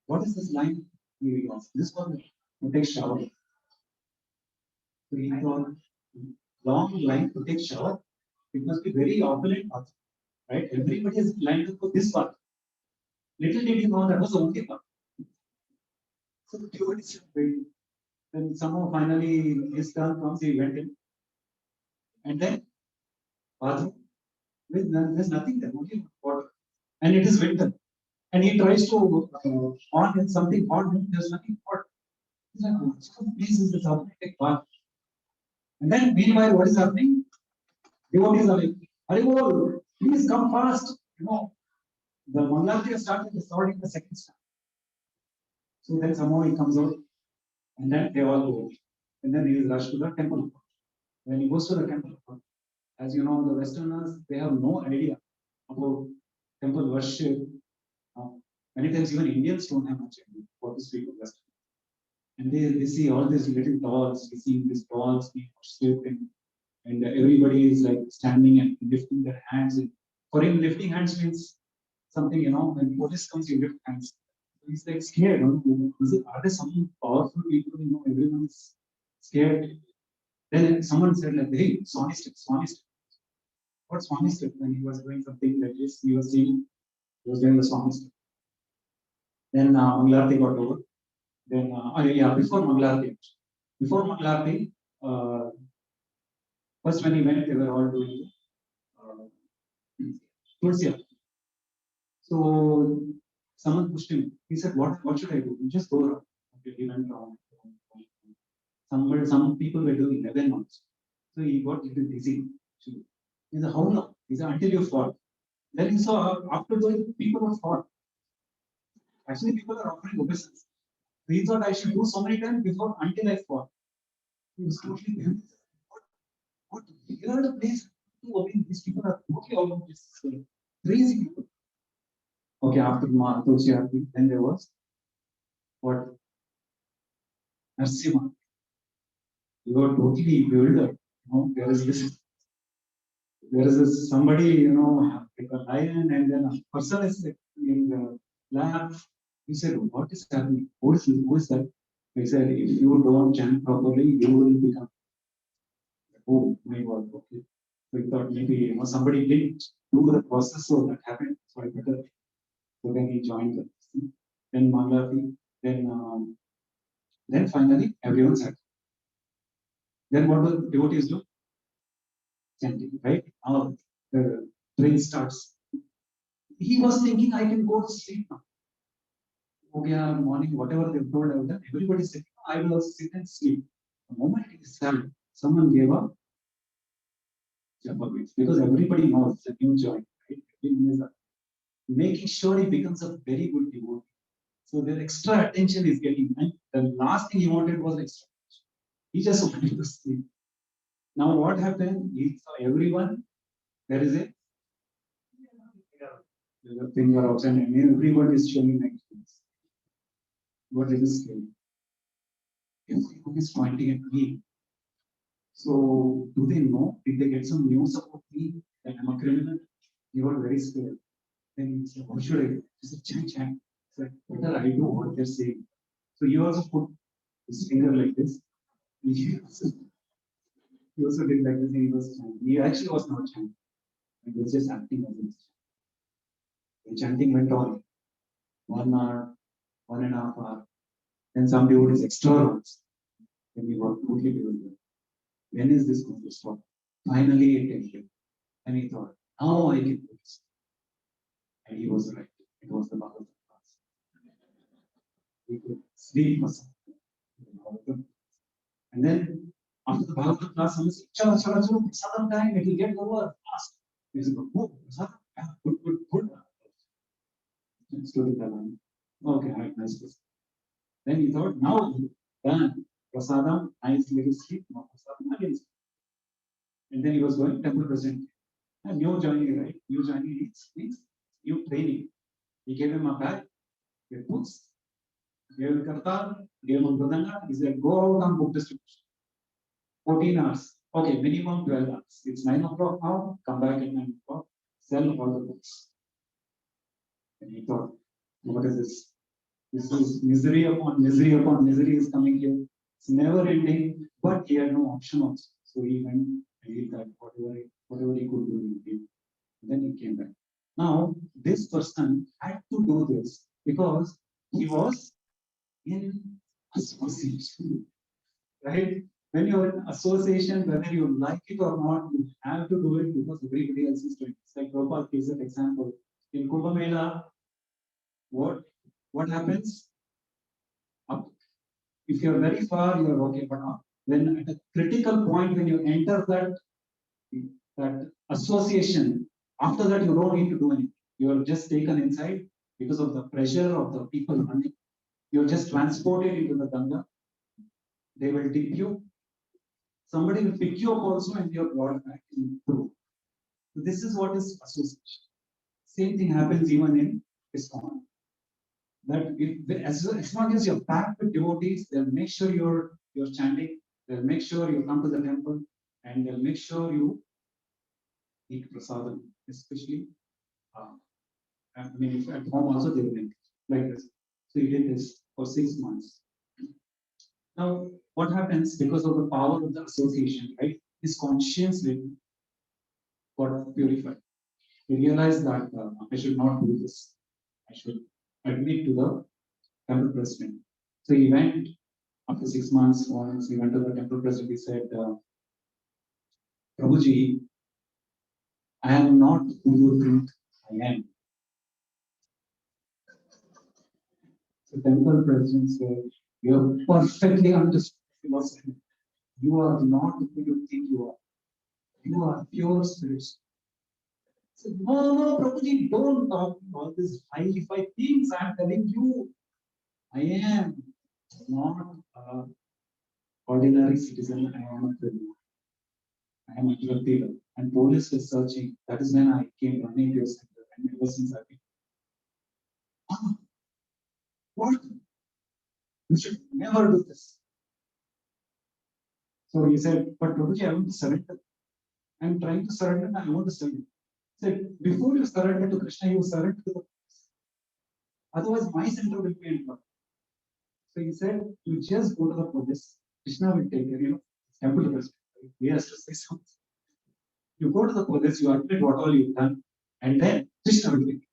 What is this line? He asked. This one to take shower. So he thought, long line to take shower. it must be very opulent path, right? Everybody is lined up for this path. Little did you know that was the only path. So the devotees were waiting. Then somehow finally his turn comes, he went in. And then bathroom, there's nothing there, only water. And it is winter. And he tries to on in something hot, there's nothing hot. He's like, what place is this? How can I take bath? And then meanwhile, what is happening? Devotees are like, Haribol, please come fast. You know, the Mangalarti has started, it's already the second step. So then somehow he comes out, and then they all go. And then he is rushed to the temple. When he goes to the temple, as you know, the Westerners, they have no idea about temple worship. Many times even Indians don't have much idea what to speak of Western. And they see all these little dolls, they see these dolls being worshipped, and everybody is like standing and lifting their hands. And for him, lifting hands means something, you know, when police comes, you lift hands. He's like scared. Are there some powerful people? You know, everyone is scared. Then someone said like, hey, Swami step, Swami step. What Swami step? When he was doing something like this, he was doing the Swami step. Then Mangalarti got over. Then before Mangalarti, first when he went, they were all doing Tulsi. So someone pushed him. He said, what should I do? You just go around. Okay, he went around. Some people were doing 11 months. So he got a little dizzy. He said, how long? He said, until you fall. Then he saw after doing people were fall. Actually, people are offering obeisance. He thought I should do so many times before until I fall. He was totally confused. What weird place to obey. These people are totally all over this crazy people. Okay, after Tulsi Arati, then there was what? Narsimha. You were totally bewildered. You know, there is this somebody, you know, like a lion, and then a person is like in the lab. He said, what is happening? Who is that? He said, if you don't chant properly, you will become. Oh my God, okay. So he thought maybe, you know, somebody didn't do the process, so that happened. So I better. So then he joined the thing. Then Mangalarti, then finally everyone's happy. Then what will devotees do? Chanting, right? Now the train starts. He was thinking, I can go to sleep now. Okay, morning, whatever they've told, I've done. Everybody said, I will sit and sleep. The moment he sat, someone gave up because everybody knows it's a new joint, right? Everyone is making sure he becomes a very good devotee. So the extra attention is getting, and the last thing he wanted was extra attention. He just wanted to sleep. Now what happened? He saw everyone. There is a finger outside, and everyone is showing like this. What is scary? Everyone is pointing at me. So do they know? Did they get some news about me that I'm a criminal? He was very scared. Then he said, what should I do? He said, chant. He said, better I do what they're saying. So he also put his finger like this. He also did like this. He was chanting. He actually was not chanting. He was just acting as if. The chanting went on 1 hour, 1.5 hours. Then some devotees extra hours. Then we were totally bewildered. When is this going to stop? Finally it ended. And he thought, now I can do this. And he was right. It was the Bhagavad class. We could sleep for something. And then after the Bhagavad class, someone said, Chala, prasadam time, it will get over fast. He said, oh, prasadam, good. Stood in the line. Okay, right, nice. Then he thought, now done. Prasadam, nice little sleep. No, prasadam again. And then he was going temple present. And new joining, right? New joining means new training. He gave him a bag, with books, gave him kartar, gave him mridanga. He said, go out on book distribution. 14 hours. Okay, minimum 12 hours. It's 9 o'clock now. Come back at 9 o'clock. Sell all the books. And he thought, what is this? This is misery upon misery is coming here. It's never ending, but he had no option also. So he went and he did whatever he could do, he did. Then he came back. Now, this person had to do this because he was in association, right? When you're in association, whether you like it or not, you have to do it because everybody else is doing it. It's like Prabhupada gives an example. In Kumbh Mela, what happens? If you're very far, you're okay, but when at a critical point, when you enter that association, after that you don't need to do anything. You're just taken inside because of the pressure of the people running. You're just transported into the Ganga. They will tip you. Somebody will pick you up also and you're brought back through. This is what is association. Same thing happens even in ISKCON. That as long as you're packed with devotees, they'll make sure you're chanting, they'll make sure you come to the temple, and they'll make sure you eat prasadam, especially. I mean, if at home also they will eat like this. So he did this for 6 months. Now, what happens because of the power of the association, right? His conscience got purified. He realized that I should not do this. I should admit to the temple president. So he went after 6 months. Once he went to the temple president, he said, Prabhuji, I am not who you think I am. The temple president said, you have perfectly understood philosophy. You are not who you think you are. You are pure spirit. So, no, Prabhuji, don't talk all these high-fi things. I am telling you, I am not an ordinary citizen. I am a criminal. I am a drug dealer. And police is searching. That is when I came running to your center. And ever since I've been, what? You should never do this. So he said, but Prabhuji, I want to surrender. I'm trying to surrender and I want to surrender. He said, before you surrender to Krishna, you surrender to the police. Otherwise, my center will be in trouble. So he said, you just go to the police. Krishna will take care, temple president. He has to say something. You go to the police, you admit what all you've done, and then Krishna will take care.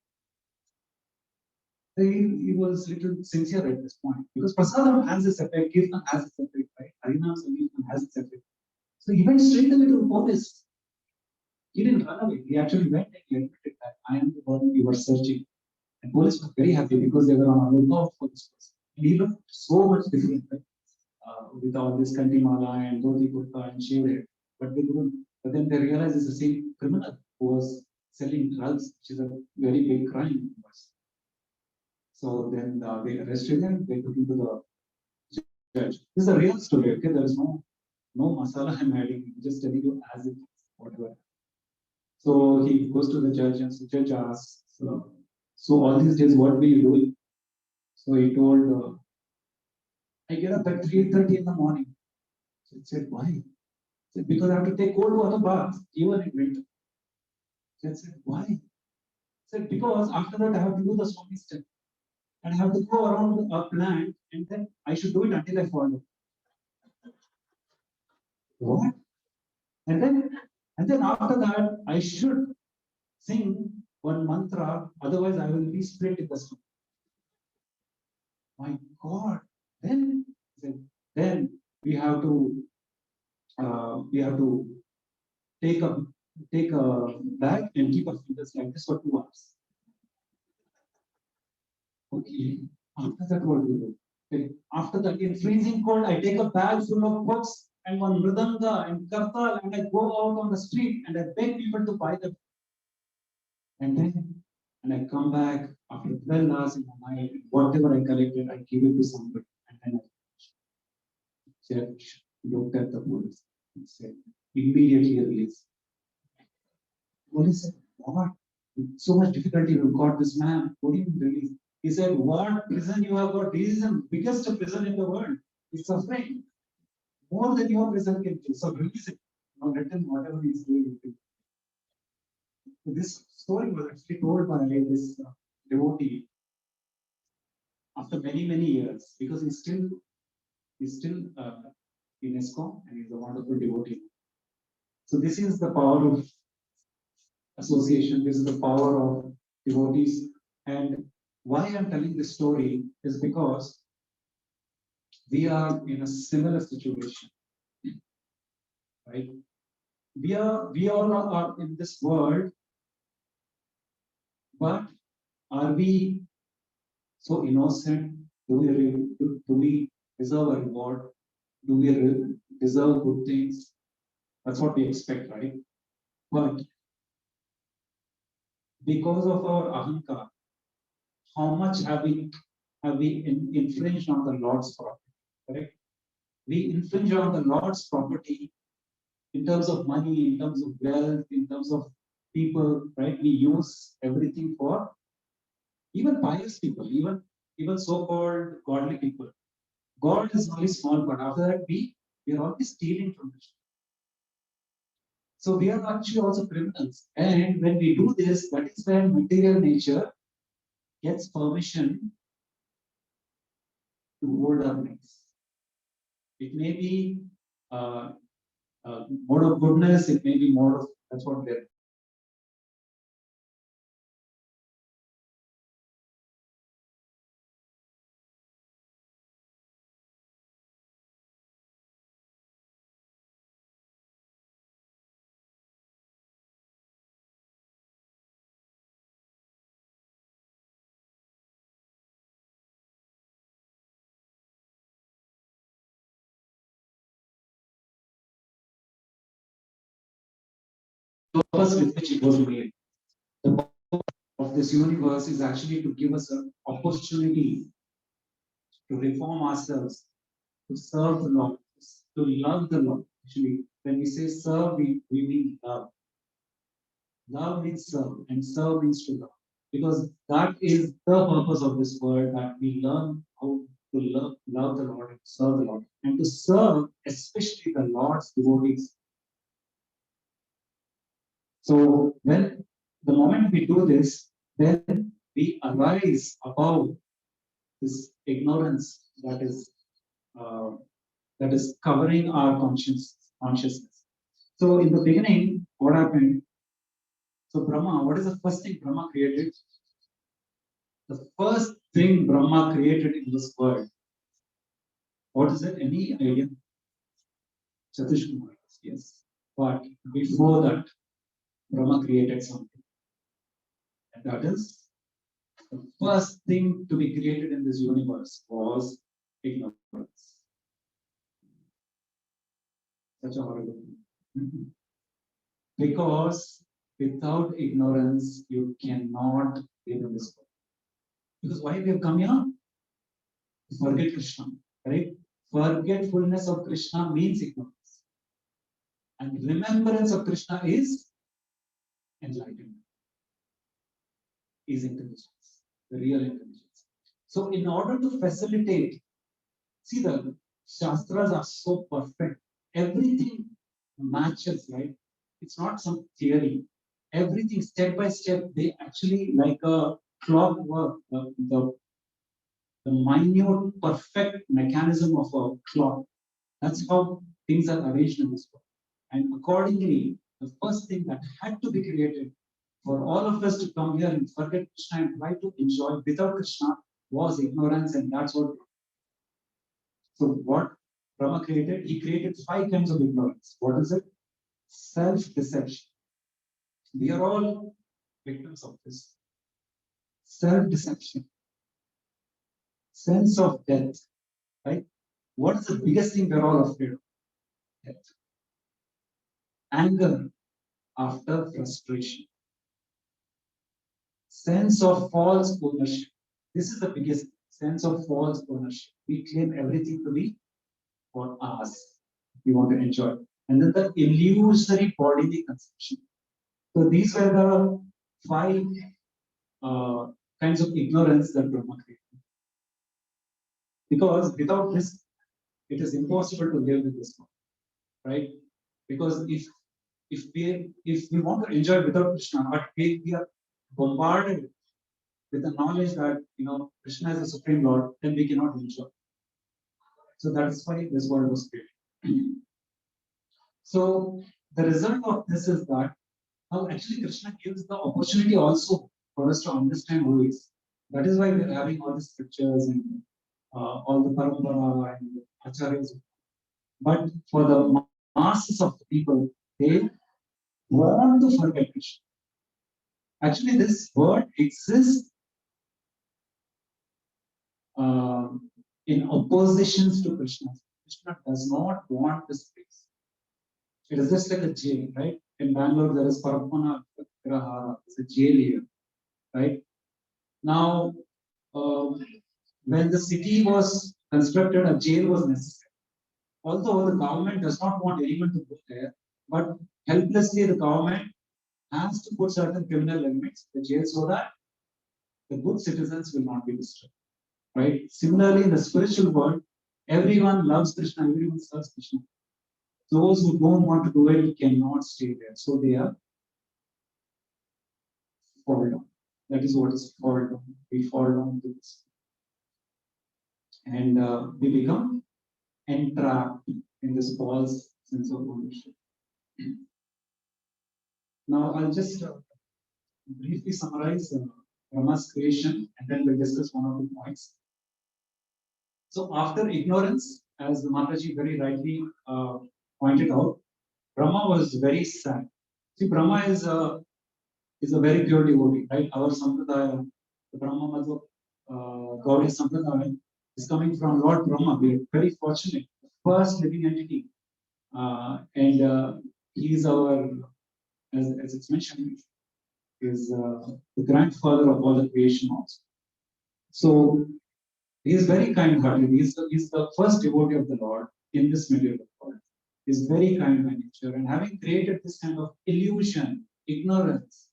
So he was little sincere at this point because Prasadam has its effect, Kirtan has its effect, right? Harinam Sankirtan has its effect. So he went straight away to the police. He didn't run away. He actually went and he admitted that I am the one you were searching. And police were very happy because they were on a lookout for this person. And he looked so much different, right? With all this kantimala and dhoti kurta and shaved head. But then they realized it's the same criminal who was selling drugs, which is a very big crime. So then they arrested him, they took him to the judge. This is a real story, okay? There is no masala I'm adding, I'm just telling you as it is, whatever. So he goes to the judge and the judge asks, so all these days, what were you doing? So he told, I get up at 3:30 in the morning. So he said, why? He said, because I have to take cold water bath, even in winter. So I said, why? He said, because after that I have to do the Swami step. And I have to go around a plant and then I should do it until I fall. What? And then after that, I should sing one mantra, otherwise I will be split in the stomach. My God! Then we have to take a bag and keep our fingers like this for 2 hours. Okay. After that, what do we do? Okay. After that, in freezing cold, I take a bag full of books and one mridanga and kartal, and I go out on the street and I beg people to buy them. And I come back after 12 hours in the night, whatever I collected, I give it to somebody. And then the judge looked at the police and said, immediately release. Police said, what? With so much difficulty, you got this man, put him release. He said, what prison you have got? This is the biggest prison in the world. He's suffering. More than your prison can do. So release it. Now let him whatever he's doing. So this story was actually told by this devotee after many years because he's still in ISKCON and he's a wonderful devotee. So this is the power of association. This is the power of devotees. And why I'm telling this story is because we are in a similar situation, right? We all are in this world, but are we so innocent? Do we deserve a reward? Do we deserve good things? That's what we expect, right? But because of our ahankar, how much have we infringed on the Lord's property? Correct? We infringe on the Lord's property in terms of money, in terms of wealth, in terms of people, right? We use everything for even pious people, even so-called godly people. God is only small, but after that we are always stealing from Krishna. So we are actually also criminals. And when we do this, that is when material nature gets permission to hold our necks. It may be mode of goodness, it may be mode of, that's what we're. Purpose with which it was made. The purpose of this universe is actually to give us an opportunity to reform ourselves, to serve the Lord, to love the Lord. Actually, when we say serve, we mean love. Love means serve, and serve means to love. Because that is the purpose of this world, that we learn how to love the Lord and serve the Lord. And to serve, especially the Lord's devotees. So when the moment we do this, then we arise above this ignorance that is covering our consciousness. So in the beginning, what happened? So Brahma, what is the first thing Brahma created? The first thing Brahma created in this world. What is it? Any idea? Satish Kumar. Yes. But before that, Brahma created something. And that is the first thing to be created in this universe was ignorance. Such a horrible thing. Because without ignorance, you cannot live in this world. Because why we have come here? To forget Krishna, right? Forgetfulness of Krishna means ignorance. And remembrance of Krishna is enlightenment, is intelligence, the real intelligence. So in order to facilitate, see, the Shastras are so perfect. Everything matches, right? It's not some theory. Everything step by step, they actually like a clockwork, the minute perfect mechanism of a clock. That's how things are arranged in this world. And accordingly, the first thing that had to be created for all of us to come here and forget Krishna and try to enjoy without Krishna was ignorance, and that's what. So what Brahma created? He created 5 kinds of ignorance. What is it? Self-deception. We are all victims of this. Self-deception. Sense of death. Right? What is the biggest thing we're all afraid of? Death. Anger after frustration. Sense of false ownership. This is the biggest sense of false ownership. We claim everything to be for us. We want to enjoy. And then the illusory bodily conception. So these were the 5 kinds of ignorance that Brahma created. Because without this, it is impossible to live with this world, right? Because if we want to enjoy without Krishna, but we are bombarded with the knowledge that Krishna is the Supreme Lord, then we cannot enjoy. So that is why this world was created. So the result of this is that now actually Krishna gives the opportunity also for us to understand who he is. That is why we are having all the scriptures and all the parampara and acharyas. But for the masses of the people, they want to forget Krishna. Actually, this word exists in oppositions to Krishna. Krishna does not want this place. It is just like a jail, right? In Bangalore, there is Parapana Grahara, it's a jail here, right? Now, when the city was constructed, a jail was necessary. Although the government does not want anyone to go there, but helplessly the government has to put certain criminal limits in the jail so that the good citizens will not be disturbed. Right? Similarly, in the spiritual world, everyone loves Krishna, everyone serves Krishna. Those who don't want to do it cannot stay there. So they are fall down. That is what is fall down. We fall down to this. And we become entrapped in this false sense of ownership. Now, I'll just briefly summarize Brahma's creation and then we'll discuss one or two points. So, after ignorance, as Mataji very rightly pointed out, Brahma was very sad. See, Brahma is a very pure devotee, right? Our Sampradaya, the Brahma Madhva Gaudiya Sampradaya, is coming from Lord Brahma. We are very fortunate, the first living entity. And he is our, as it's mentioned, is the grandfather of all the creation also. So, he is very kind-hearted. He is the first devotee of the Lord in this material world. He is very kind by nature, and having created this kind of illusion, ignorance,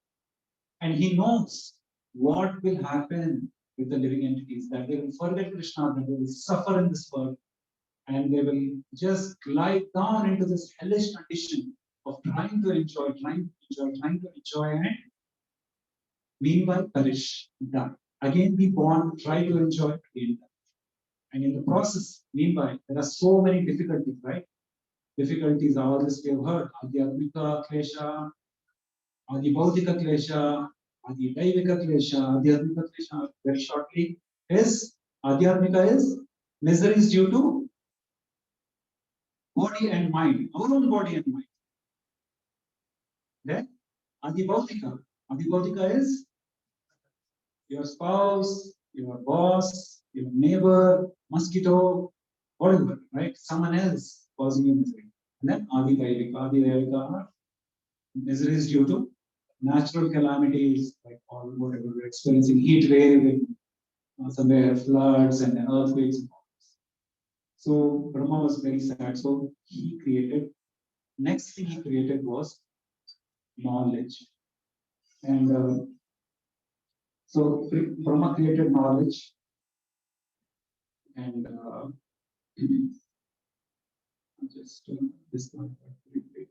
and he knows what will happen with the living entities, that they will forget Krishna, that they will suffer in this world, and they will just glide down into this hellish condition of trying to enjoy, and meanwhile perish, die. Again be born, try to enjoy, again die. And in the process, meanwhile, there are so many difficulties, right? Difficulties, all this we have heard. Adhyatmika klesha, Adibhautika klesha, Adidaivika klesha, Adhyatmika klesha, very shortly, is Adhyatmika is miseries due to body and mind, our own body and mind. Then Adibhautika is your spouse, your boss, your neighbor, mosquito, whatever, right? Someone else causing you misery. And then Adidaivika, misery is due to natural calamities, like all whatever we're experiencing, heat wave, and somewhere floods and then earthquakes and all this. So Brahma was very sad. So he created, next thing he created was knowledge. And so Brahma created knowledge, and just this one briefly.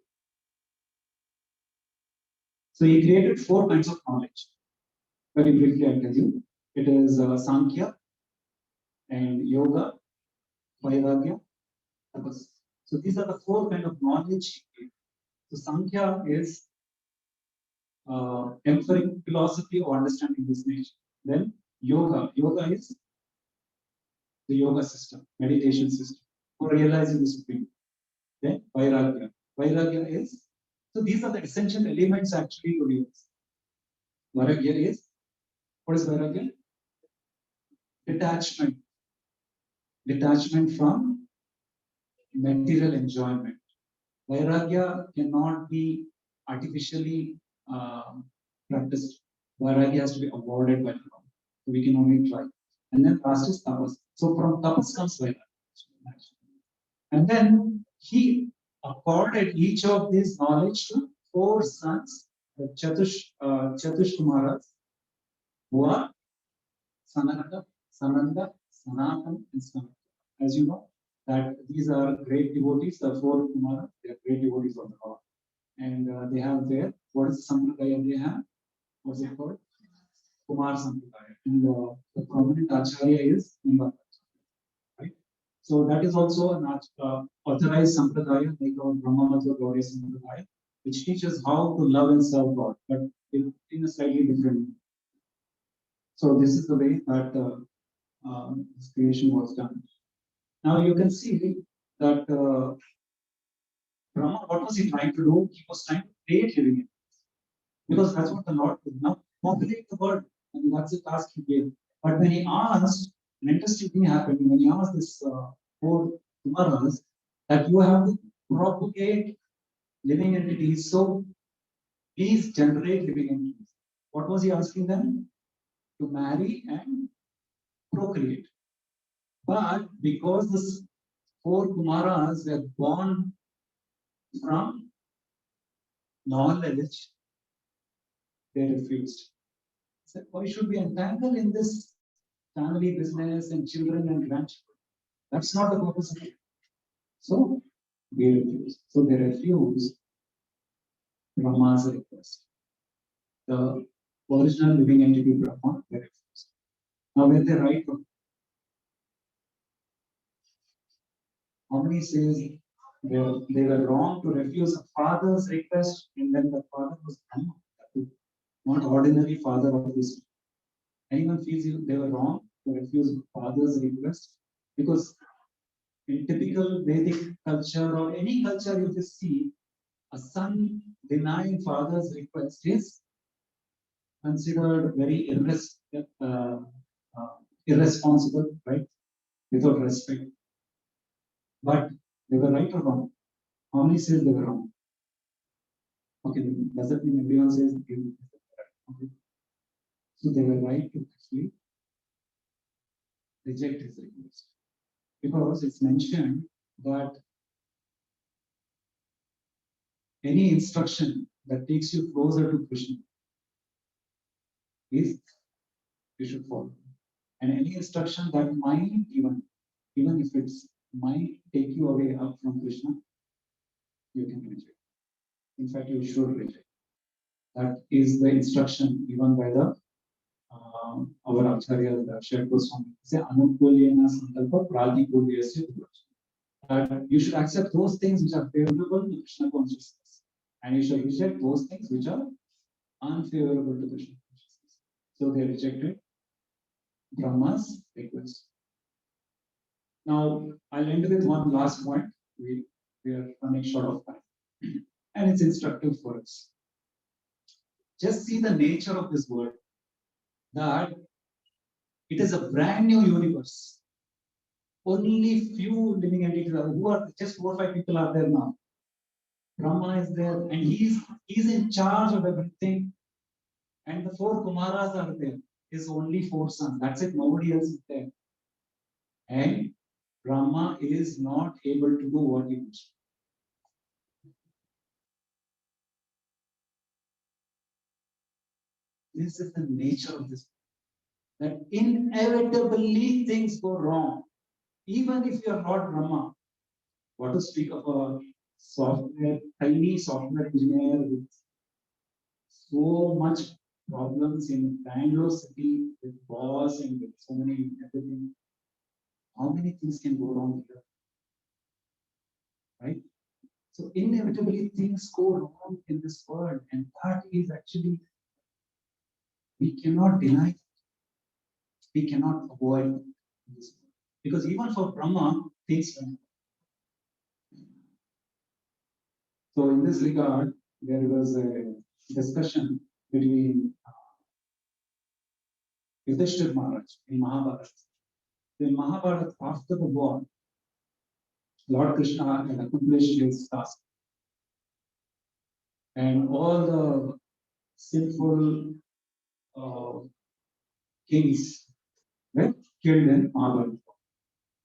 So he created 4 kinds of knowledge. Very briefly, I'll tell you. It is Sankhya and Yoga, Vairagya, Tapas. So these are the 4 kinds of knowledge he gave. So Sankhya is empiric philosophy of understanding this nature. Then Yoga is the yoga system, meditation system for realizing the Supreme. Then Vairagya is, so these are the essential elements actually to realize. Vairagya is, what is Vairagya? Detachment from material enjoyment. Vairagya cannot be artificially practiced. Vairagya has to be awarded by the Lord. So we can only try. And then last is tapas. So from tapas comes Vairagya. And then he accorded each of these knowledge to 4 sons, the Chatush Kumaras, who are Sananda, Sanatan, and Sanatan. As you know, that these are great devotees, the 4 Kumaras, they are great devotees of the Lord. And they have their, what is the Sampradaya they have? What's it called? Kumar Sampradaya. And the prominent Acharya is Nimba. Right? So that is also an authorized Sampradaya, like our Brahma Madhva Gaudiya Sampradaya. which teaches how to love and serve God, but in a slightly different way. So this is the way that this creation was done. Now you can see that Brahma, what was he trying to do? He was trying to create living entities, because that's what the Lord did. Now populate the world, and that's the task he gave. But when he asked, an interesting thing happened when he asked this four Kumaras that you have to propagate living entities, so please generate living entities. What was he asking them? To marry and procreate. But because the four Kumaras were born from knowledge, they refused. Said, why should we entangle in this family business and children and grandchildren? That's not the purpose of it. So we refuse. So they refuse Brahma's request. The original living entity Brahma, they refused. Now when they write, how many says they were wrong to refuse a father's request, and then the father was Brahma, not ordinary father of this. Anyone feels they were wrong to refuse father's request? Because in typical Vedic culture or any culture you just see, a son denying father's request is considered very irresponsible, right? Without respect. But they were right or wrong? How many says they were wrong? Okay, does that mean everyone says they were right? Okay. So they were right to actually reject his request. Because it's mentioned that any instruction that takes you closer to Krishna is you should follow. And any instruction that might even if it's might take you away up from Krishna, you can reject. In fact, you should reject. That is the instruction given by the our Acharya, the Shed Goswami. Say Anukulyena Sankalpa Pradikulyasya Durasya. You should accept those things which are favorable to Krishna consciousness, and you should reject those things which are unfavorable to Krishna consciousness. So they rejected Brahma's request. Now I'll end with one last point. We are running short of time, and it's instructive for us. Just see the nature of this world, that it is a brand new universe. Only few living entities are, who are just 4 or 5 people are there now. Brahma is there, and he's in charge of everything. And the 4 Kumaras are there. His only 4 sons. That's it. Nobody else is there. And Brahma is not able to do what he wants. This is the nature of this. That inevitably things go wrong. Even if you are not Brahma. What to speak of a tiny software engineer with so much problems in Bangalore city with boss and with so many everything. How many things can go wrong here? Right? So inevitably things go wrong in this world, and that is actually, we cannot deny it. We cannot avoid this world. Because even for Brahma, things went. So in this regard, there was a discussion between Yudhishthira Maharaj in Mahabharata. In Mahabharata, after the war, Lord Krishna had accomplished his task. And all the sinful kings were killed in Mahabharata.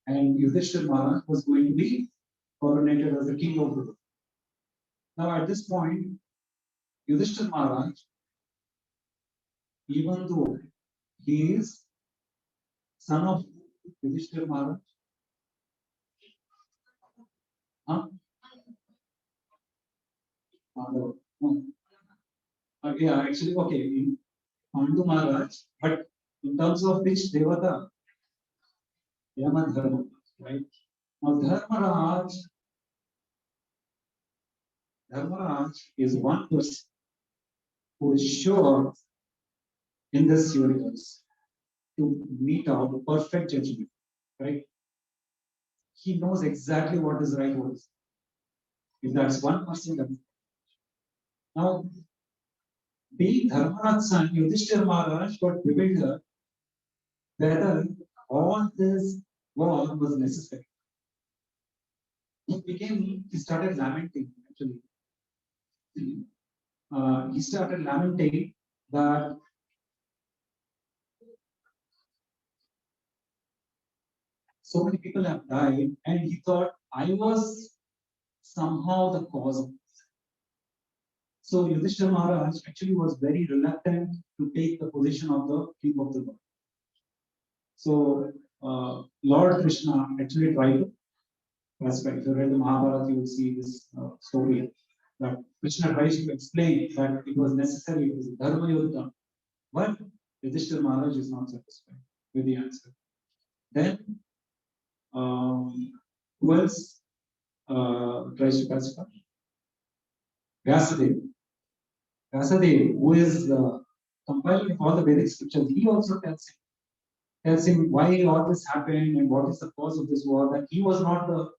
And Yudhishthira Maharaj was going to be coronated as the king of the world. Now at this point, Yudhishthira Maharaj, even though he is son of Yudhishthira Maharaj, no. Yeah, actually, okay, in Pandu Maharaj, but in terms of which Devata, Yama Dharma, right? Now Dharmaraj Dharmaraj is one person who is sure in this universe to mete out perfect judgment, right? He knows exactly what is right, what is. If that's one person, that's now being Dharmaraj's son, Yudhishthira Maharaj got bewildered whether all this war was necessary. He started lamenting actually. He started lamenting that so many people have died, and he thought I was somehow the cause of this. So Yudhishthira Maharaj actually was very reluctant to take the position of the king of the world. So Lord Krishna actually tried to pacify. If you read the Mahabharata, you will see this story that Krishna tries to explain that it was necessary, it was a dharma yuddha, but Yudhishthira Maharaj is not satisfied with the answer. Then who else tries to pacify? Vasudeva. Vasudeva, who is compiling all the Vedic scriptures, he also tells him why all this happened and what is the cause of this war, that he was not the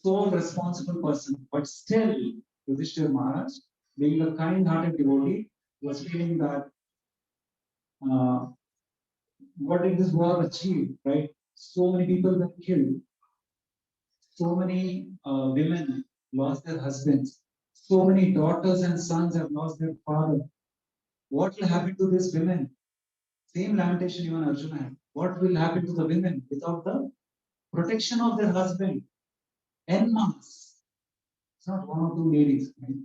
sole responsible person, but still Yudhishthira Maharaj, being a kind-hearted devotee, was feeling that what did this war achieve, right? So many people were killed, so many women lost their husbands, so many daughters and sons have lost their father. What will happen to these women? Same lamentation even Arjuna had. What will happen to the women without the protection of their husband? En masse. It's not one or two ladies, right?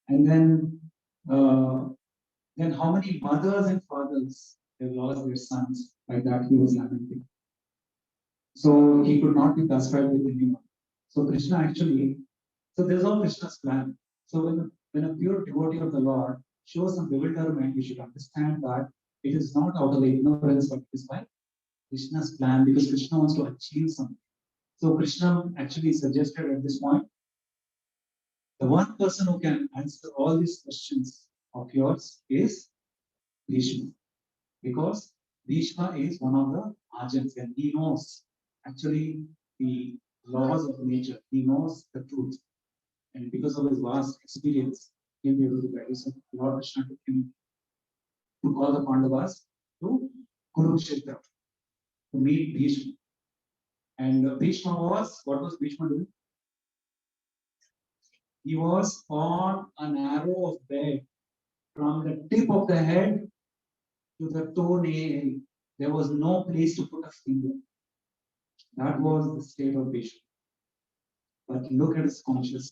And then how many mothers and fathers have lost their sons? Like that, he was lamenting. So he could not be pacified with anyone. So Krishna actually, so there's all Krishna's plan. So when a pure devotee of the Lord shows some bewilderment, we should understand that it is not out of ignorance, but it is by Krishna's plan, because Krishna wants to achieve something. So Krishna actually suggested at this point, the one person who can answer all these questions of yours is Bhishma, because Bhishma is one of the agents and he knows actually the laws of nature. He knows the truth, and because of his vast experience, he'll be able to guide us. So Lord Krishna took him to call the Pandavas to Kurukshetra to meet Bhishma. And Bhishma was, what was Bhishma doing? He was on an arrow of bed from the tip of the head to the toenail. There was no place to put a finger. That was the state of Bhishma. But look at his consciousness.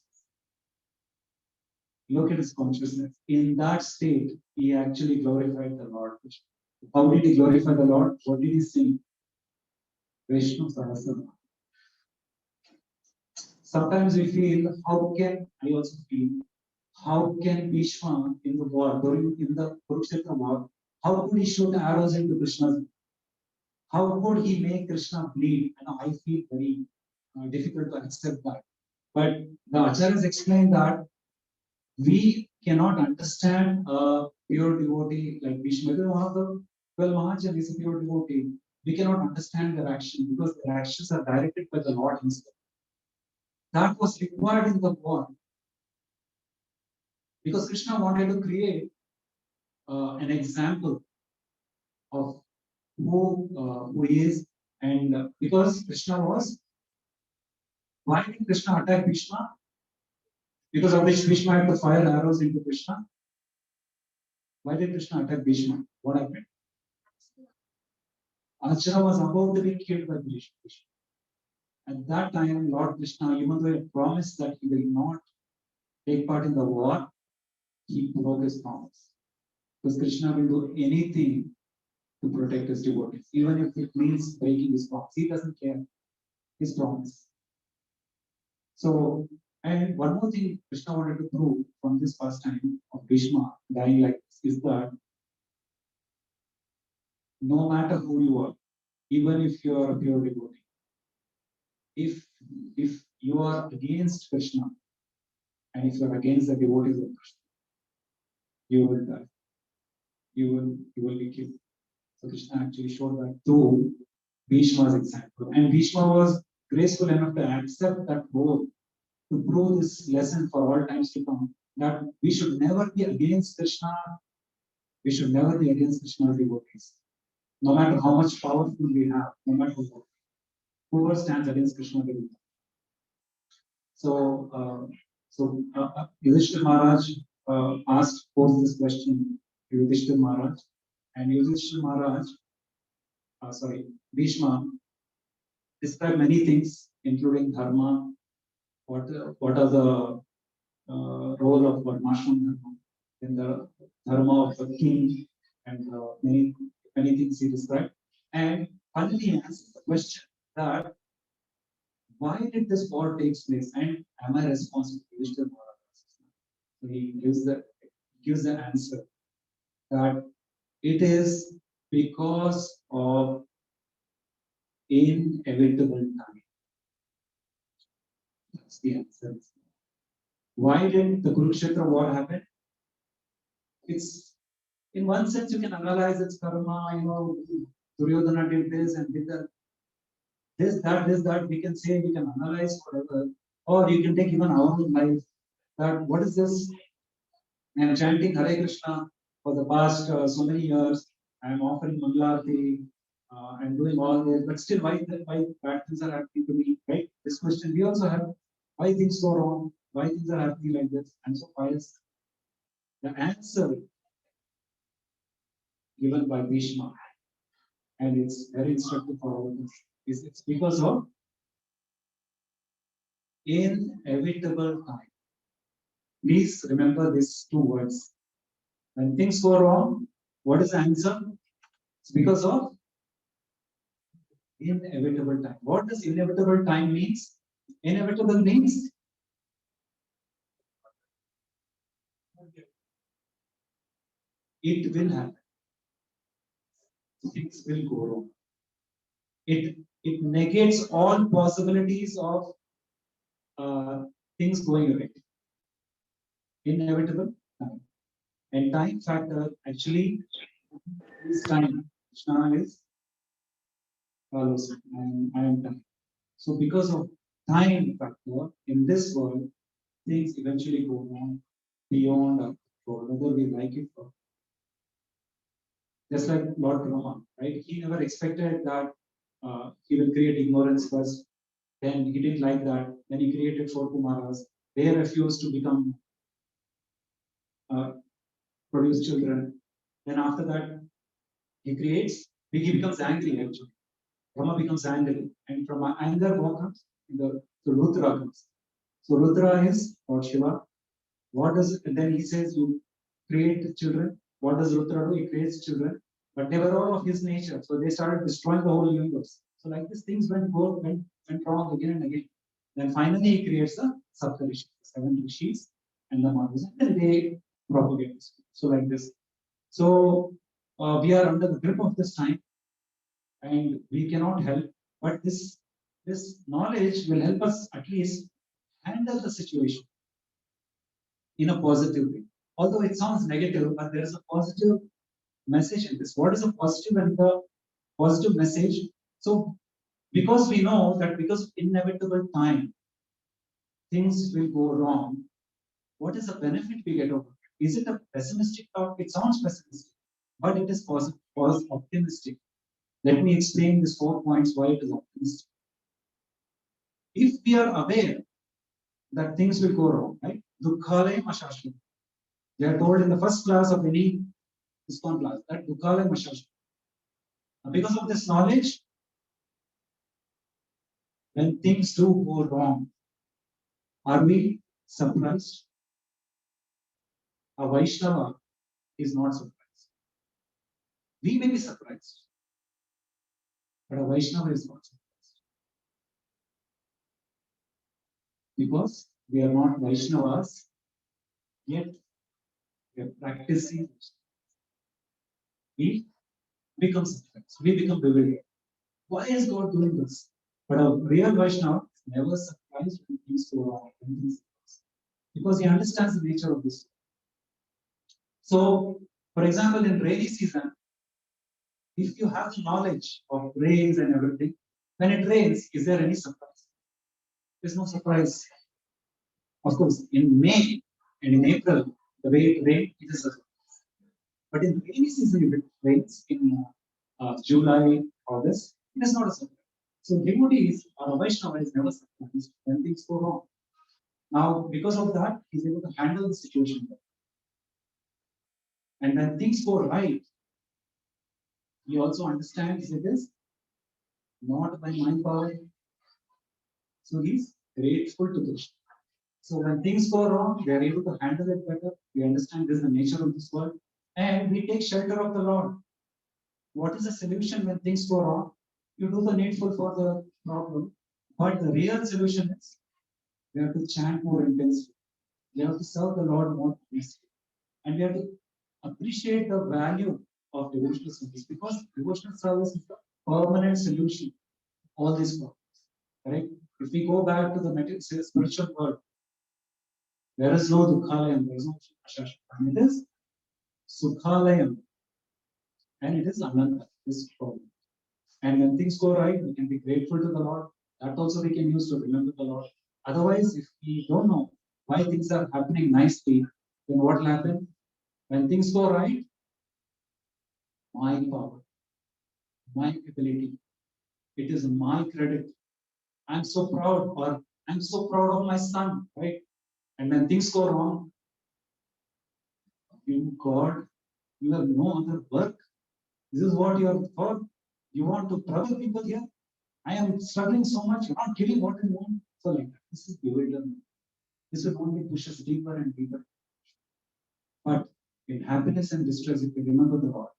Look at his consciousness. In that state, he actually glorified the Lord. How did he glorify the Lord? What did he sing? Vishnu Sahasranam. Sometimes we feel, how can Bhishma in the war, in the Kurukshetra war, how could he shoot arrows into Krishna's? How could he make Krishna bleed? And I feel very difficult to accept that. But the Acharyas explain that we cannot understand a pure devotee like Bhishma. One of the 12 Mahajan is a pure devotee. We cannot understand their action because their actions are directed by the Lord himself. That was required in the war. Because Krishna wanted to create an example of who he is, and because Krishna was, why did Krishna attack Bhishma? Because of which Bhishma had to fire arrows into Krishna. Why did Krishna attack Bhishma? What happened? Arjuna was about to be killed by Bhishma. At that time, Lord Krishna, even though he had promised that he will not take part in the war, he broke his promise. Because Krishna will do anything to protect his devotees, even if it means breaking his promise. He doesn't care. His promise. So, and one more thing Krishna wanted to prove from this pastime of Bhishma dying like this is that no matter who you are, even if you are a pure devotee, if you are against Krishna And if you are against the devotees of Krishna, you will die. You will be killed. So Krishna actually showed that through Bhishma's example. And Bhishma was graceful enough to accept that role to prove this lesson for all times to come, that we should never be against Krishna. We should never be against Krishna's devotees. No matter how much powerful we have, no matter what. Whoever stands against Krishna will be. So, Yudhishthira Maharaj posed this question to Yudhishthira Maharaj, and Yudhishthira Maharaj, Bhishma described many things, including dharma. What are the role of Varnashram dharma, in the dharma of the king, and many things he described. And finally, he answered the question that why did this war take place, and am I responsible? So he gives the answer that it is because of inevitable time. That's the answer. Why did the Kurukshetra war happen? It's, in one sense, you can analyze its karma. Duryodhana did this and did that. This, that, we can say, we can analyze forever. Or you can take even our own life. That what is this? I am chanting Hare Krishna for the past so many years. I am offering Mangalarti. I'm doing all this, but still, why bad things are happening to me? Right? This question we also have: why things go wrong? Why things are happening like this? And so, why is the answer given by Bhishma, and it's very instructive for all of us. It's because of inevitable time. Please remember these two words. When things go wrong, what is the answer? It's because of inevitable time. What does inevitable time means? Inevitable means it will happen. Things will go wrong. It negates all possibilities of things going right. Inevitable time. And time factor actually is time. Krishna is follows and I am time. So because of time factor in this world, things eventually go wrong beyond our control, whether we like it or not. Just like Lord Brahma, right? He never expected that he will create ignorance first. Then he didn't like that. Then he created four Kumaras. They refused to become produce children. Then after that, he becomes angry actually. Brahma becomes angry. And from anger, what comes? So Rudra comes. So Rudra is Lord Shiva. And then he says, you create children. What does Rudra do? He creates children. But they were all of his nature. So they started destroying the whole universe. So like this, things went wrong again and again. Then finally he creates the Saptarishis, the 7 rishis and the Manus. And then they propagate this. So like this. So we are under the grip of this time. And we cannot help. But this knowledge will help us at least handle the situation in a positive way. Although it sounds negative, but there is a positive message in this. What is a positive and the positive message? So, because we know that because of inevitable time, things will go wrong, what is the benefit we get over it? Is it a pessimistic thought? It sounds pessimistic, but it is positive, optimistic. Let me explain these 4 points why it is optimistic. If we are aware that things will go wrong, right? Dukkhalayam ashashvam. They are told in the first class of any ISKCON class that Dukkhalayam ashashvam. Because of this knowledge, when things do go wrong, are we surprised? A Vaishnava is not surprised. We may be surprised, but a Vaishnava is not surprised. Because we are not Vaishnavas, yet we are practicing. We become surprised. We become bewildered. Why is God doing this? But a real Vaishnava is never surprised when things go wrong. because he understands the nature of this. So, for example, in rainy season, if you have the knowledge of rains and everything, when it rains, is there any surprise? There's no surprise. Of course, in May and in April, the way it rains, it is a surprise. But in rainy season, if it rains in July, August, it is not a surprise. So devotees or a Vaishnava is never surprised when things go wrong. Now, because of that, he's able to handle the situation. And when things go right, he also understands it is not by my power. So he's grateful to Krishna. So when things go wrong, we are able to handle it better. We understand this is the nature of this world. And we take shelter of the Lord. What is the solution when things go wrong? You do the needful for the problem. But the real solution is we have to chant more intensely. We have to serve the Lord more intensely. And we have to appreciate the value of devotional service, because devotional service is the permanent solution to all these problems. Correct? If we go back to the spiritual world, there is no Dukhalayam, there is no Ashasha. And it is Sukhalayam. And it is Ananta, this problem. And when things go right, we can be grateful to the Lord. That also we can use to remember the Lord. Otherwise, if we don't know why things are happening nicely, then what will happen? When things go right, my power, my ability, it is my credit. I'm so proud, or I'm so proud of my son, right? And when things go wrong, you, God, you have no other work. This is what you have thought. You want to trouble people here? I am struggling so much, you're not giving what I want. So like that. This is bewilderment. This will only push us deeper and deeper. But in happiness and distress, if we remember the Lord,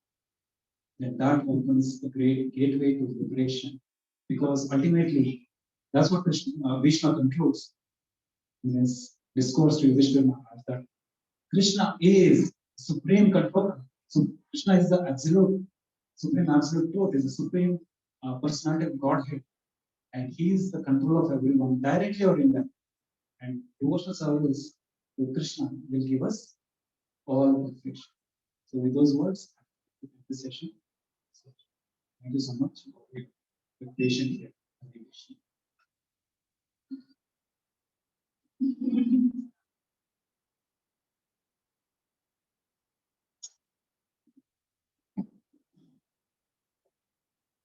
then that opens the great gateway to liberation. Because ultimately, that's what Vishnu concludes in his discourse to Yudhishthira Maharaj, that Krishna is supreme controller. So Krishna is the absolute, supreme absolute truth, is the supreme personality of Godhead. And he is the control of everyone, directly or indirectly. And devotional service to Krishna will give us all perfection. So with those words, I end this session. So, thank you so much for your patience here.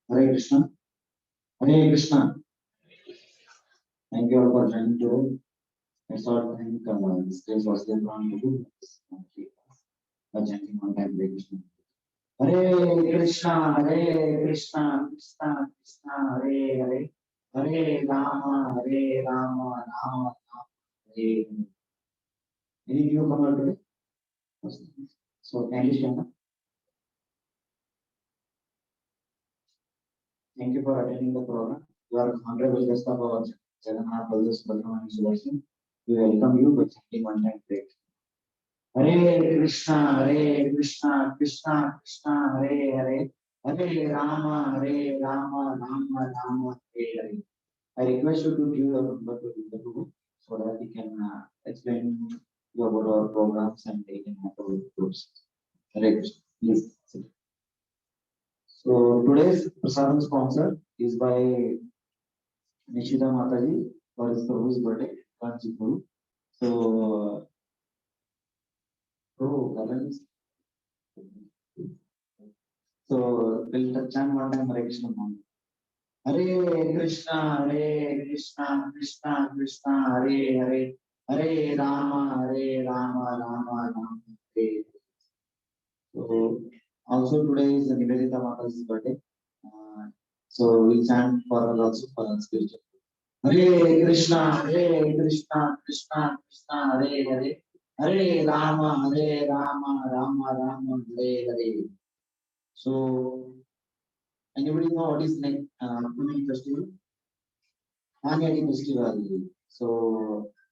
Hare Krishna. Hare Krishna. Thank you all for joining today. Let's all thank this place Vasudeva Prana to by chanting one time Hare Krishna. Hare Krishna, Hare Krishna, Krishna Krishna, Hare Hare, Hare Rama, Hare Rama, Rama Rama, Hare. Any newcomer today? So thank you, Shana. Thank you for attending the program. You are honorable guest of our Jagannath Brothers Bhagavan Subhasan. We welcome you by chanting one time Hare. Hare Krishna, Krishna Krishna, Hare Hare, Hare Rama, Rama Rama, Hare Hare. I request you to give your number to the group so that we can explain you about our programs and they can have our groups. Hare Krishna. Please sit. So today's prasadam sponsor is by Nishita Mataji for his Prabhu's birthday, Kanchipur. So, so we'll chant one time Hare Krishna. Hare Krishna, Krishna Krishna, Hare Hare, Hare Rama, Rama Rama, Hare. So also today is Nivedita Mata's birthday. So we'll chant for her also for her spiritual. Hare Krishna, Krishna Krishna, Hare Hare, Hare Rama, Rama, Hare Hare. So anybody know what is next upcoming festival? Annual festival. So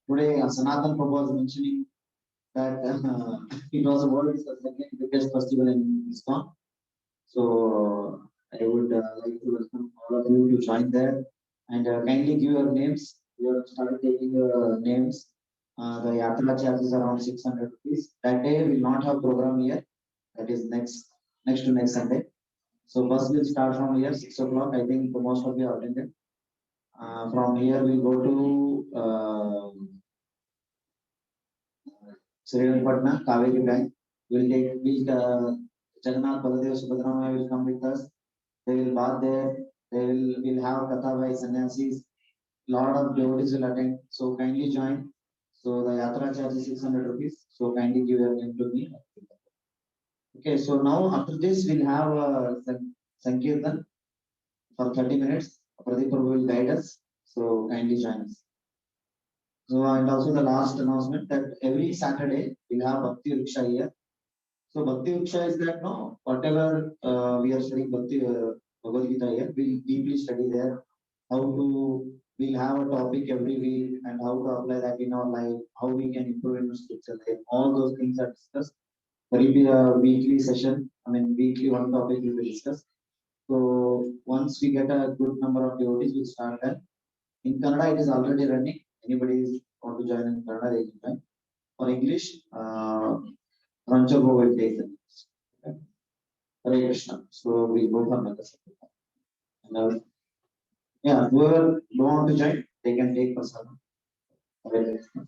today Sanatan Prabhu was mentioning that it was the world's second biggest festival in ISKCON. So I would like to welcome all of you to join there and kindly give your names. We have started taking your names The Yatra charge is around 600 rupees. That day we will not have program here. That is next to next Sunday. So bus will start from here 6 o'clock. I think most of you are attended. From here we'll go to Srirangapatna, Kaveri Bank. Jagannath, Baladev, Subhadramaya will come with us. They will bath there. We'll have Katha by sannyasis. Lot of devotees will attend. So kindly join. So the Yatra charge is 600 rupees. So kindly give your name to me. Okay, so now after this we'll have Sankirtan for 30 minutes. Pradeep Prabhu will guide us. So kindly join us. So and also the last announcement that every Saturday we'll have Bhakti Riksha here. So Bhakti Riksha is that no, whatever we are studying Bhagavad Gita here, we'll deeply study there. We'll have a topic every week and how to apply that in our life, how we can improve in our spiritual life. All those things are discussed. There will be a weekly session. I mean, weekly one topic will be discussed. So once we get a good number of devotees, we'll start that. In Kannada, it is already running. Anybody want to join in Kannada, they can join. For English, Rancho will take the next. Okay. Hare Krishna. So we go for another second. And yeah, whoever don't want to join, they can take Prasada. Hare Krishna.